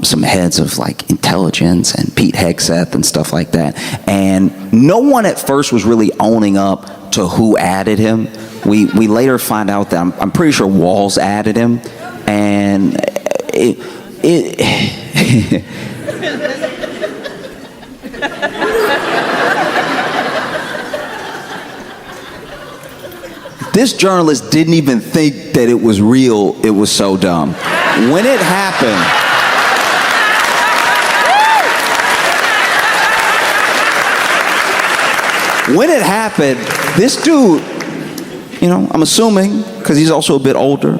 some heads of like intelligence and Pete Hegseth and stuff like that. And no one at first was really owning up to who added him. We later find out that I'm pretty sure Walls added him, and this journalist didn't even think that it was real. It was so dumb. When it happened, this dude, you know, I'm assuming, because he's also a bit older.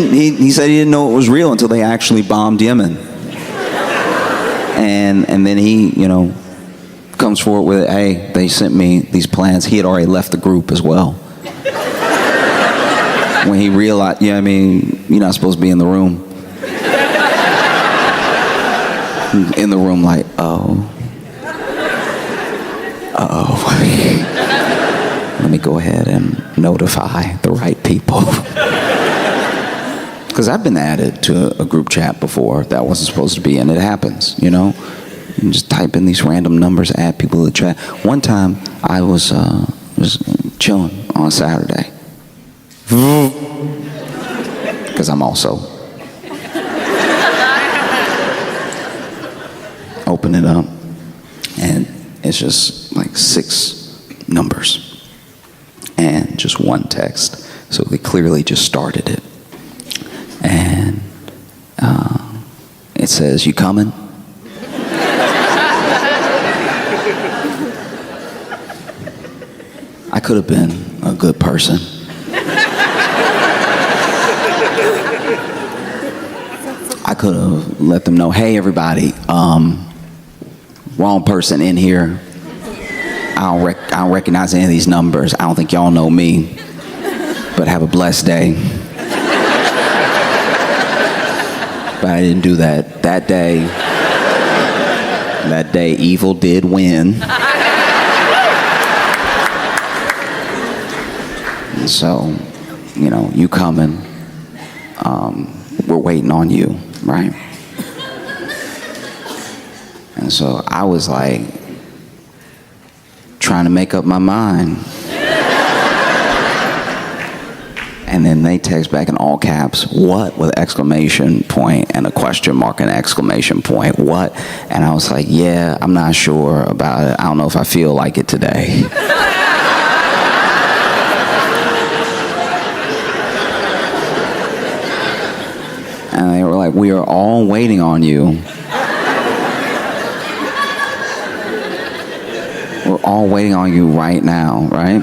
He said he didn't know it was real until they actually bombed Yemen. And then he, you know, comes forward with, hey, they sent me these plans. He had already left the group as well. When he realized, yeah, I mean, you're not supposed to be in the room. In the room like, uh-oh. Let me go ahead and notify the right people. Because I've been added to a group chat before that wasn't supposed to be in. It happens, you know. You just type in these random numbers, add people to the chat. One time, I was chilling on a Saturday. Because I'm also. Open it up, and it's just like 6 numbers. And just one text. So they clearly just started it. And it says, you coming? I could have been a good person. I could have let them know, hey everybody, wrong person in here. I don't recognize any of these numbers. I don't think y'all know me. But have a blessed day. But I didn't do that. That day, evil did win. And so, you know, you coming, we're waiting on you, right? And so I was like, trying to make up my mind. And then they text back in all caps, what, with an exclamation point and a question mark and an exclamation point, what? And I was like, yeah, I'm not sure about it. I don't know if I feel like it today. And they were like, we are all waiting on you. We're all waiting on you right now, right?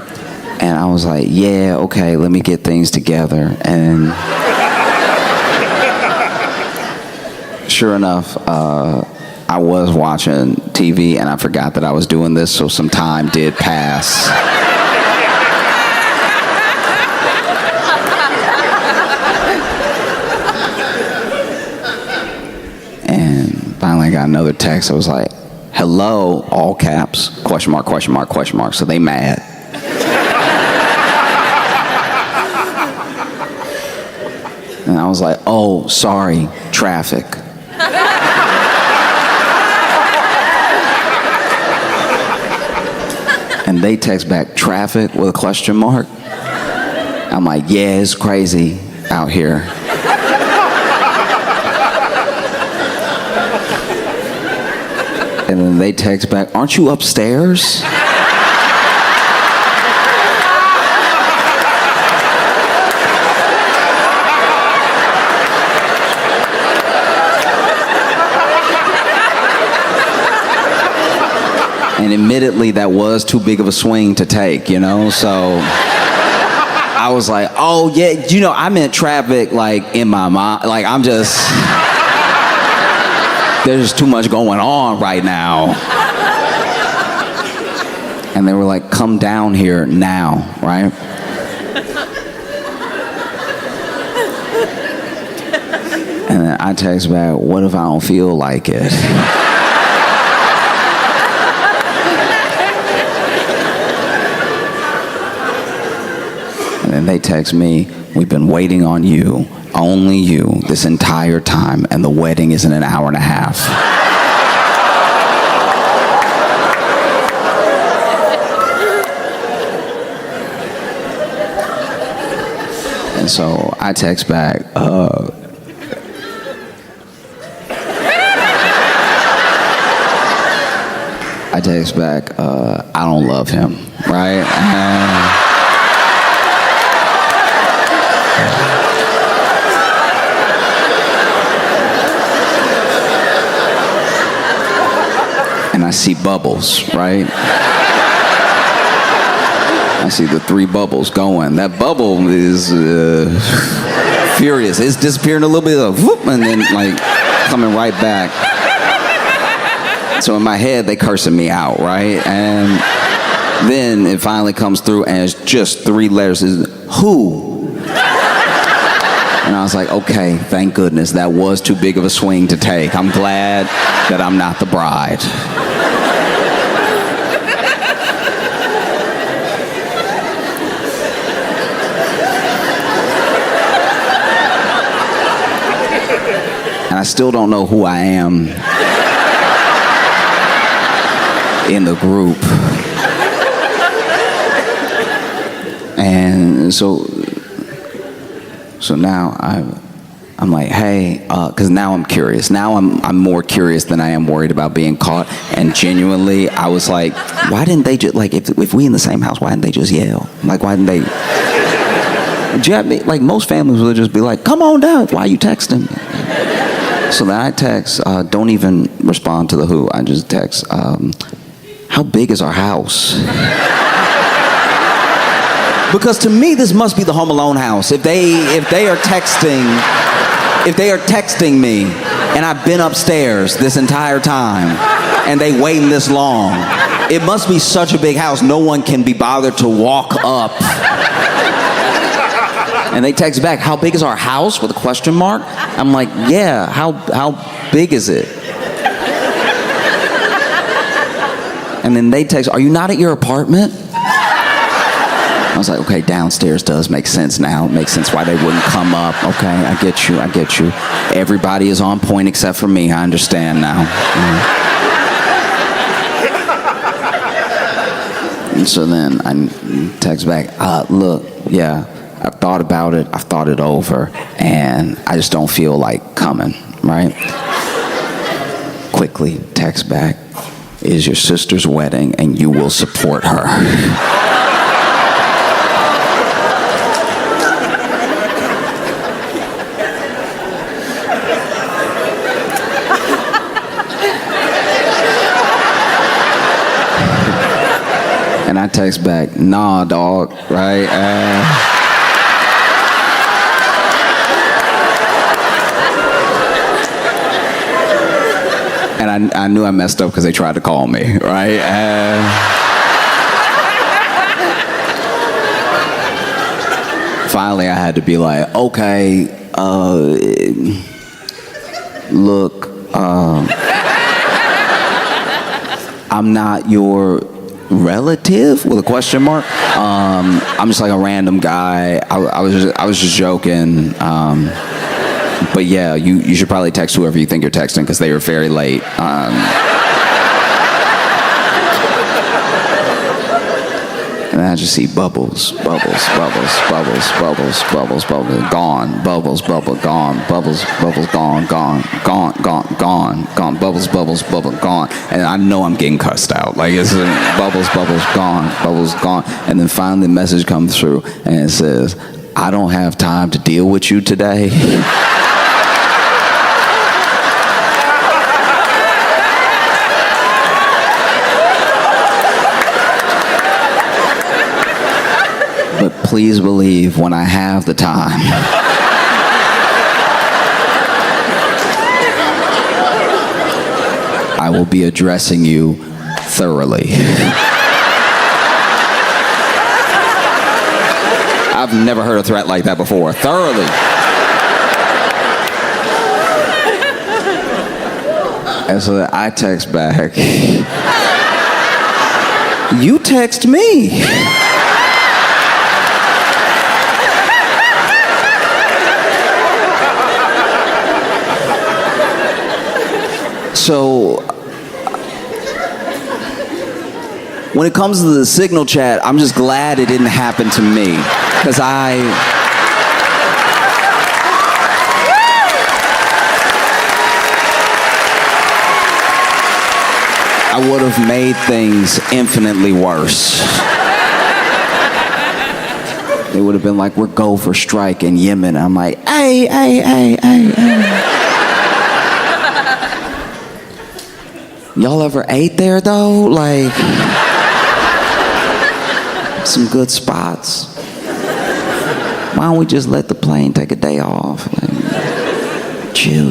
And I was like, yeah, okay, let me get things together. And sure enough, I was watching TV and I forgot that I was doing this, so some time did pass. And finally I got another text. I was like, hello, all caps, question mark, question mark, question mark. So they mad. And I was like, oh, sorry, traffic. And they text back, traffic with a question mark. I'm like, yeah, it's crazy out here. And then they text back, aren't you upstairs? And admittedly, that was too big of a swing to take, you know? So I was like, oh, yeah, you know, I meant traffic, like, in my mind. Like, I'm just, there's too much going on right now. And they were like, come down here now, right? And then I text back, what if I don't feel like it? And they text me, we've been waiting on you, only you, this entire time, and the wedding is in an hour and a half. And so I text back, I don't love him, right? And I see bubbles, right? I see the 3 bubbles going. That bubble is furious. It's disappearing a little bit, whoop, and then like coming right back. So in my head, they cursing me out, right? And then it finally comes through, and it's just 3 letters. It's, who? And I was like, okay, thank goodness. That was too big of a swing to take. I'm glad that I'm not the bride. And I still don't know who I am in the group. And so now I'm like, hey, because now I'm curious. Now I'm more curious than I am worried about being caught. And genuinely, I was like, why didn't they just, like, if we in the same house, why didn't they just yell? Like, why didn't they? Like, most families would just be like, come on down. Why are you texting? So then I text, don't even respond to the who. I just text, how big is our house? Because to me, this must be the Home Alone house. If they are texting me, and I've been upstairs this entire time, and they waiting this long, it must be such a big house. No one can be bothered to walk up. And they text back, how big is our house, with a question mark? I'm like, yeah, how big is it? And then they text, are you not at your apartment? I was like, okay, downstairs does make sense now. It makes sense why they wouldn't come up. Okay, I get you. Everybody is on point except for me. I understand now. And so then I text back, look, yeah, I've thought about it. I've thought it over. And I just don't feel like coming, right? Quickly text back, is your sister's wedding and you will support her. And I text back, nah, dog, right? And I knew I messed up because they tried to call me, right? Finally, I had to be like, okay, look, I'm not your relative, with a question mark. I'm just like a random guy. I was just joking. But yeah, you should probably text whoever you think you're texting because they were very late. And I just see bubbles, gone, bubbles, gone, bubbles, gone. And I know I'm getting cussed out. Like it's bubbles, gone. And then finally the message comes through and it says, I don't have time to deal with you today. But please believe when I have the time, I will be addressing you thoroughly. I've never heard a threat like that before. Thoroughly. And so I text back, you text me. So, when it comes to the Signal chat, I'm just glad it didn't happen to me. Because I would have made things infinitely worse. It would have been like, we're go for strike in Yemen. I'm like, hey. Y'all ever ate there though? Like, some good spots. Why don't we just let the plane take a day off? Like, chill.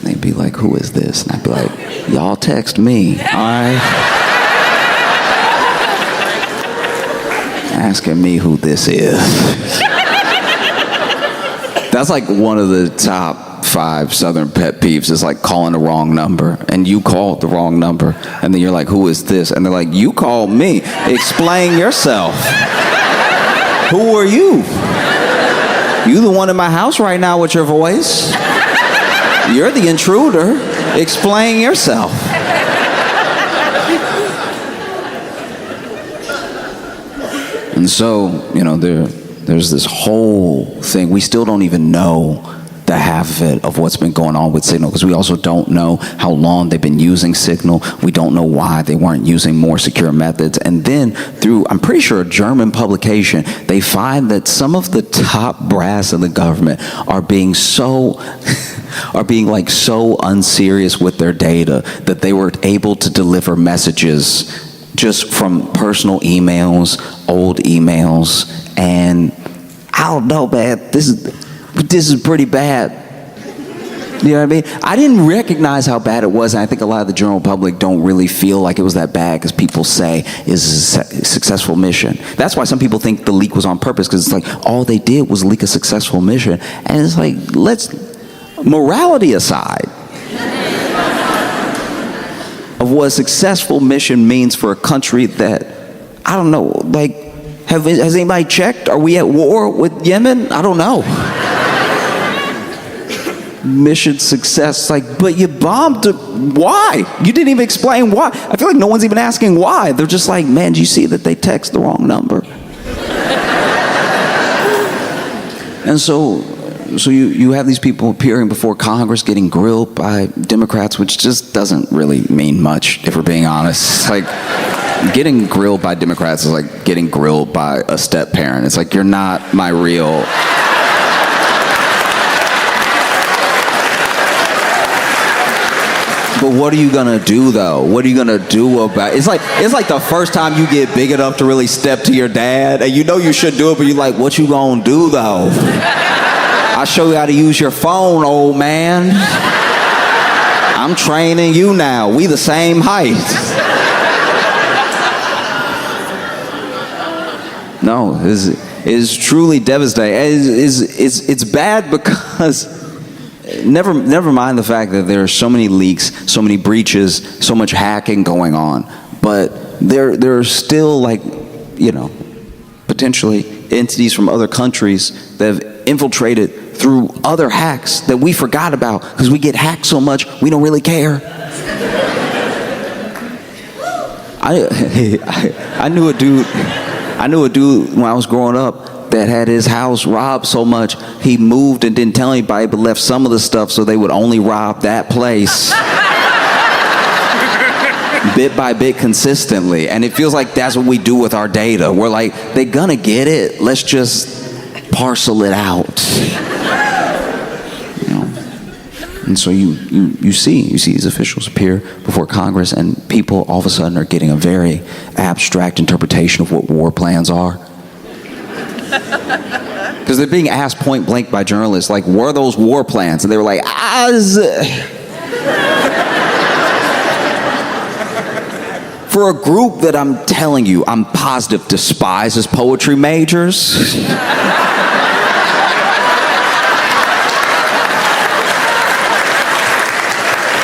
They'd be like, who is this? And I'd be like, y'all text me, all right? Asking me who this is. That's like one of the top 5 Southern pet peeves is like calling the wrong number, and you called the wrong number, and then you're like, who is this? And they're like, you called me. Explain yourself. Who are you? You the one in my house right now with your voice. You're the intruder. Explain yourself. And so, you know, there's this whole thing. We still don't even know the half of it of what's been going on with Signal, because we also don't know how long they've been using Signal. We don't know why they weren't using more secure methods. And then through, I'm pretty sure, a German publication, they find that some of the top brass in the government are being so like so unserious with their data that they were able to deliver messages just from personal emails, old emails, and I don't know, man, this is pretty bad. You know what I mean? I didn't recognize how bad it was, and I think a lot of the general public don't really feel like it was that bad because people say it's a successful mission. That's why some people think the leak was on purpose, because it's like all they did was leak a successful mission. And it's like, morality aside of what a successful mission means for a country that, I don't know, like, has anybody checked? Are we at war with Yemen? I don't know. Mission success, like, but you bombed. Why? You didn't even explain why. I feel like no one's even asking why. They're just like, man, do you see that they text the wrong number? And so you have these people appearing before Congress getting grilled by Democrats, which just doesn't really mean much, if we're being honest. Like, getting grilled by Democrats is like getting grilled by a step parent. It's like, you're not my real. But what are you gonna do though? What are you gonna do about it? It's like the first time you get big enough to really step to your dad, and you know you should do it, but you're like, what you gonna do though? I'll show you how to use your phone, old man. I'm training you now. We the same height. No, it's truly devastating. It's bad because never mind the fact that there are so many leaks, so many breaches, so much hacking going on, but there are still, like, you know, potentially entities from other countries that have infiltrated through other hacks that we forgot about because we get hacked so much we don't really care. I knew a dude when I was growing up that had his house robbed so much he moved and didn't tell anybody but left some of the stuff so they would only rob that place. Bit by bit consistently. And it feels like that's what we do with our data. We're like, they're gonna get it, let's just parcel it out. You know? And so you see these officials appear before Congress, and people all of a sudden are getting a very abstract interpretation of what war plans are. Because they're being asked point blank by journalists, like, what are those war plans? And they were like, For a group that I'm telling you, I'm positive despises poetry majors.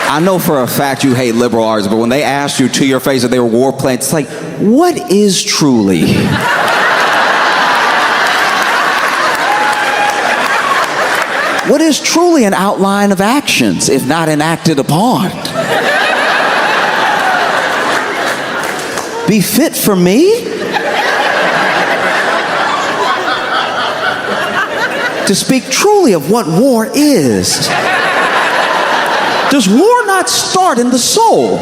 I know for a fact you hate liberal arts, but when they asked you to your face that they were war plans, it's like, what is truly? What is truly an outline of actions, if not enacted upon? Be fit for me? To speak truly of what war is. Does war not start in the soul?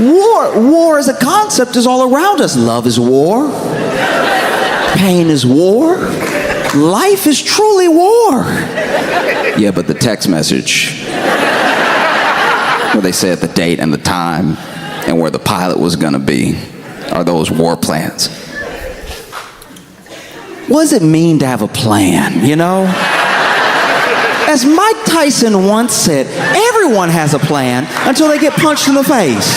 War as a concept is all around us. Love is war. Pain is war. Life is truly war. Yeah, but the text message where they said the date and the time and where the pilot was gonna be are those war plans. What does it mean to have a plan, you know? As Mike Tyson once said, everyone has a plan until they get punched in the face.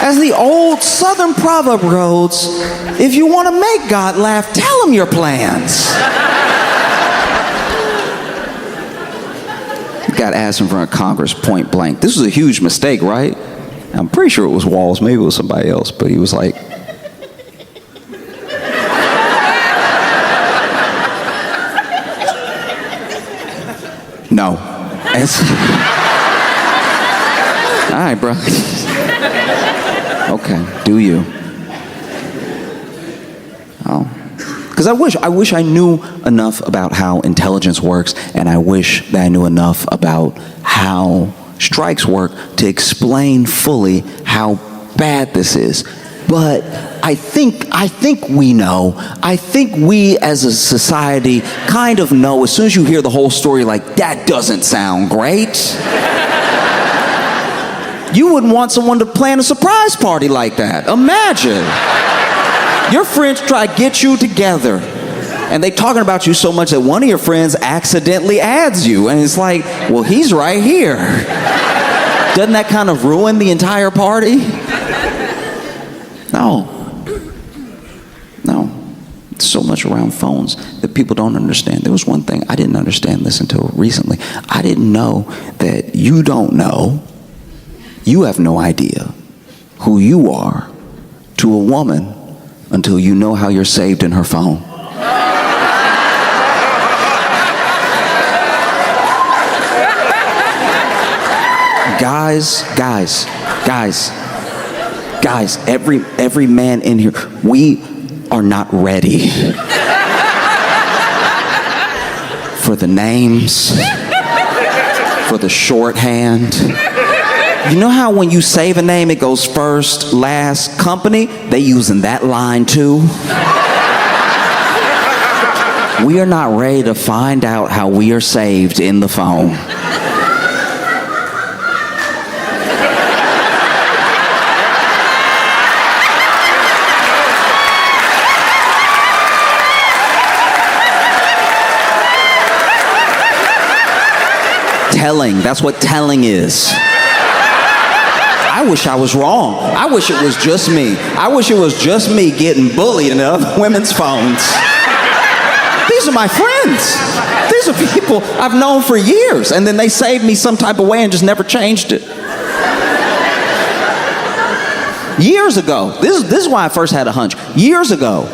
As the old Southern proverb goes, if you want to make God laugh, tell him your plans. Got asked in front of Congress point blank. This was a huge mistake, right? I'm pretty sure it was Walls, maybe it was somebody else, but he was like, no. All right, bro. Okay, do you? Oh. Because I wish I knew enough about how intelligence works, and I wish that I knew enough about how strikes work to explain fully how bad this is. But I think we know. I think we as a society kind of know as soon as you hear the whole story, like, that doesn't sound great. You wouldn't want someone to plan a surprise party like that. Imagine. Your friends try to get you together, and they talking about you so much that one of your friends accidentally adds you, and it's like, well, he's right here. Doesn't that kind of ruin the entire party? No. It's so much around phones that people don't understand. There was one thing, I didn't understand this until recently. I didn't know that you don't know, you have no idea who you are to a woman until you know how you're saved in her phone. Guys, every man in here, we are not ready for the names, for the shorthand. You know how when you save a name, it goes first, last, company? They using that line too. We are not ready to find out how we are saved in the phone. Telling, that's what telling is. I wish I was wrong. I wish it was just me. I wish it was just me getting bullied in other women's phones. These are my friends. These these are people I've known for years, and then they saved me some type of way and just never changed it. Years ago, this is why I first had a hunch. Years ago,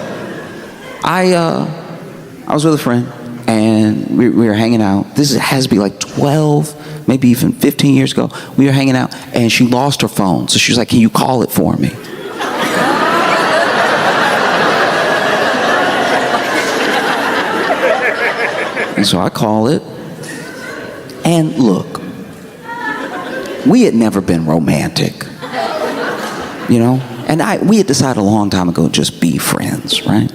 I was with a friend, and we were hanging out. This has to be like 12, maybe even 15 years ago. We were hanging out, and she lost her phone. So she was like, can you call it for me? And so I call it, and look, we had never been romantic, you know? And we had decided a long time ago to just be friends, right?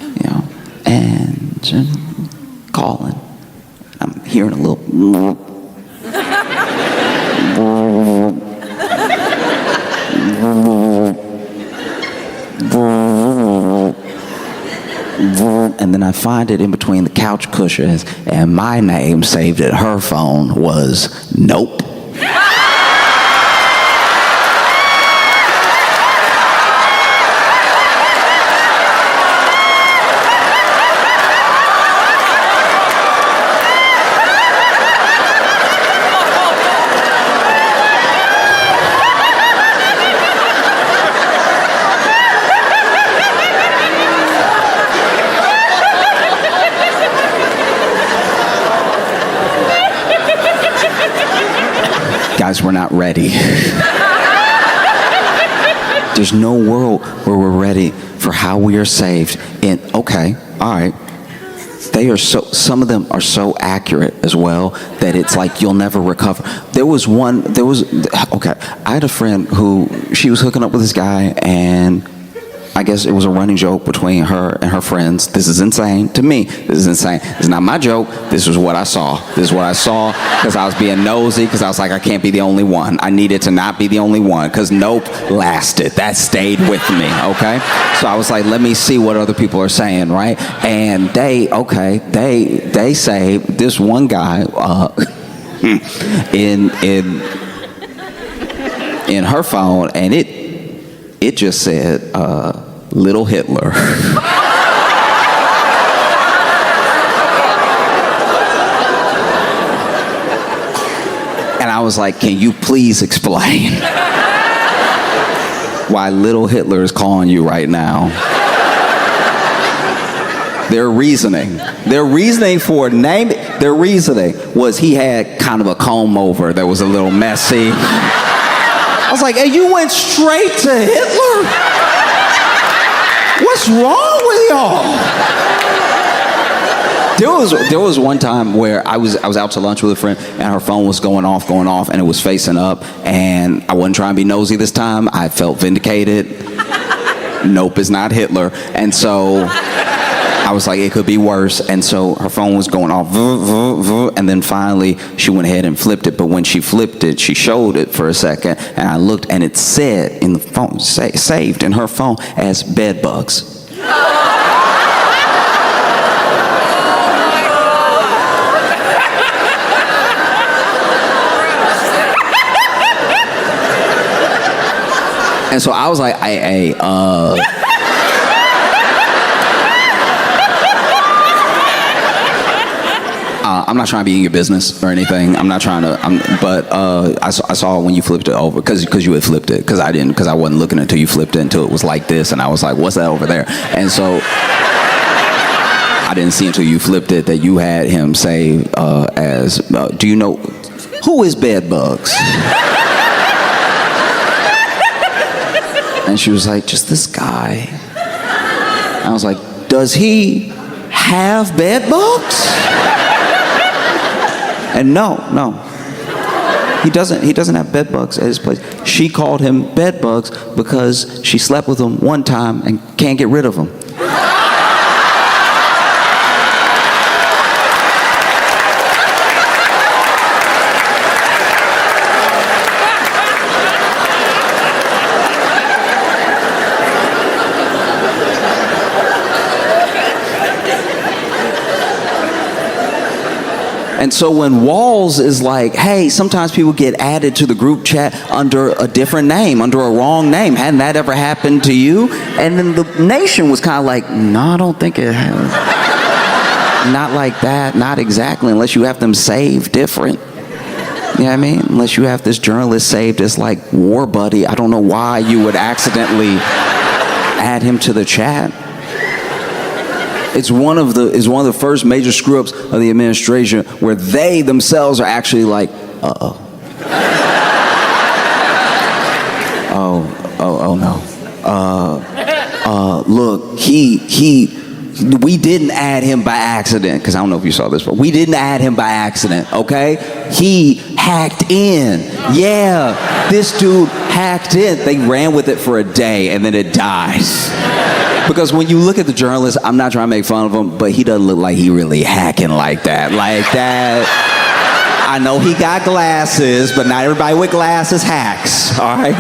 You know, and calling. I'm hearing a little. And then I find it in between the couch cushions, and my name saved at her phone was Nope. Guys, we're not ready. There's no world where we're ready for how we are saved. And okay, all right. Some of them are so accurate as well that it's like you'll never recover. Okay, I had a friend who, she was hooking up with this guy, and I guess it was a running joke between her and her friends. This is insane. To me, this is insane. It's not my joke. This is what I saw. This is what I saw because I was being nosy, because I was like, I can't be the only one. I needed to not be the only one, because Nope lasted. That stayed with me, okay? So I was like, let me see what other people are saying, right? And they say this one guy in her phone, and it just said, Little Hitler. And I was like, can you please explain why Little Hitler is calling you right now? Their reasoning for naming, their reasoning was he had kind of a comb over that was a little messy. I was like, hey, you went straight to Hitler? What's wrong with y'all? There was one time where I was out to lunch with a friend, and her phone was going off, and it was facing up, and I wasn't trying to be nosy this time. I felt vindicated. Nope is not Hitler. And so I was like, it could be worse. And so her phone was going off, and then finally she went ahead and flipped it. But when she flipped it, she showed it for a second, and I looked, and it said in the phone, saved in her phone as bed bugs. And so I was like, I'm not trying to be in your business or anything. I'm not trying to. I saw when you flipped it over, because you had flipped it, because I didn't, because I wasn't looking until you flipped it until it was like this, and I was like, what's that over there? And so I didn't see until you flipped it that you had him say as, do you know who is Bedbugs? And she was like, just this guy. I was like, does he have bed bugs? And no. He doesn't have bed bugs at his place. She called him bed bugs because she slept with him one time and can't get rid of him. And so when Walls is like, hey, sometimes people get added to the group chat under a different name, under a wrong name. Hadn't that ever happened to you? And then the nation was kind of like, no, I don't think it has. Not like that, not exactly, unless you have them saved different. You know what I mean? Unless you have this journalist saved as like war buddy. I don't know why you would accidentally add him to the chat. It's one of the first major screw-ups of the administration where they themselves are actually like, uh-oh. Oh no. Look, we didn't add him by accident, because I don't know if you saw this, but we didn't add him by accident, okay? He hacked in. Yeah, this dude hacked in. They ran with it for a day, and then it dies. Because when you look at the journalist, I'm not trying to make fun of him, but he doesn't look like he really hacking like that. Like that. I know he got glasses, but not everybody with glasses hacks, all right?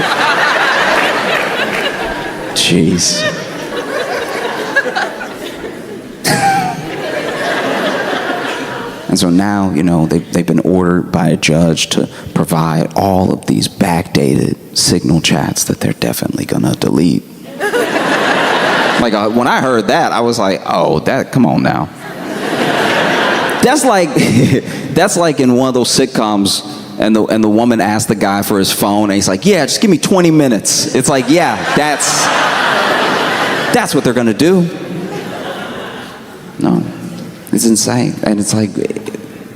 Jeez. And so now, you know, they've been ordered by a judge to provide all of these backdated Signal chats that they're definitely gonna delete. Like, when I heard that, I was like, oh, come on now. That's like in one of those sitcoms, and the woman asked the guy for his phone, and he's like, yeah, just give me 20 minutes. It's like, yeah, that's what they're gonna do. No, it's insane. And it's like,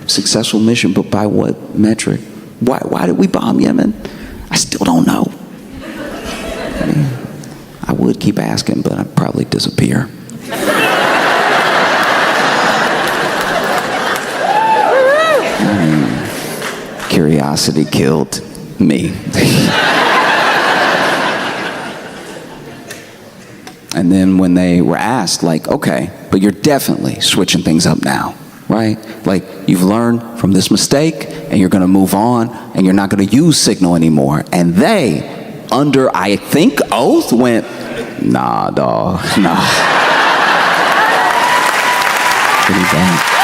successful mission, but by what metric? Why did we bomb Yemen? I still don't know. I would keep asking, but I'd probably disappear. Curiosity killed me. And then when they were asked, like, okay, but you're definitely switching things up now, right? Like, you've learned from this mistake, and you're gonna move on, and you're not gonna use Signal anymore. And they, under, I think, oath, went, nah, dawg, nah. Pretty bad.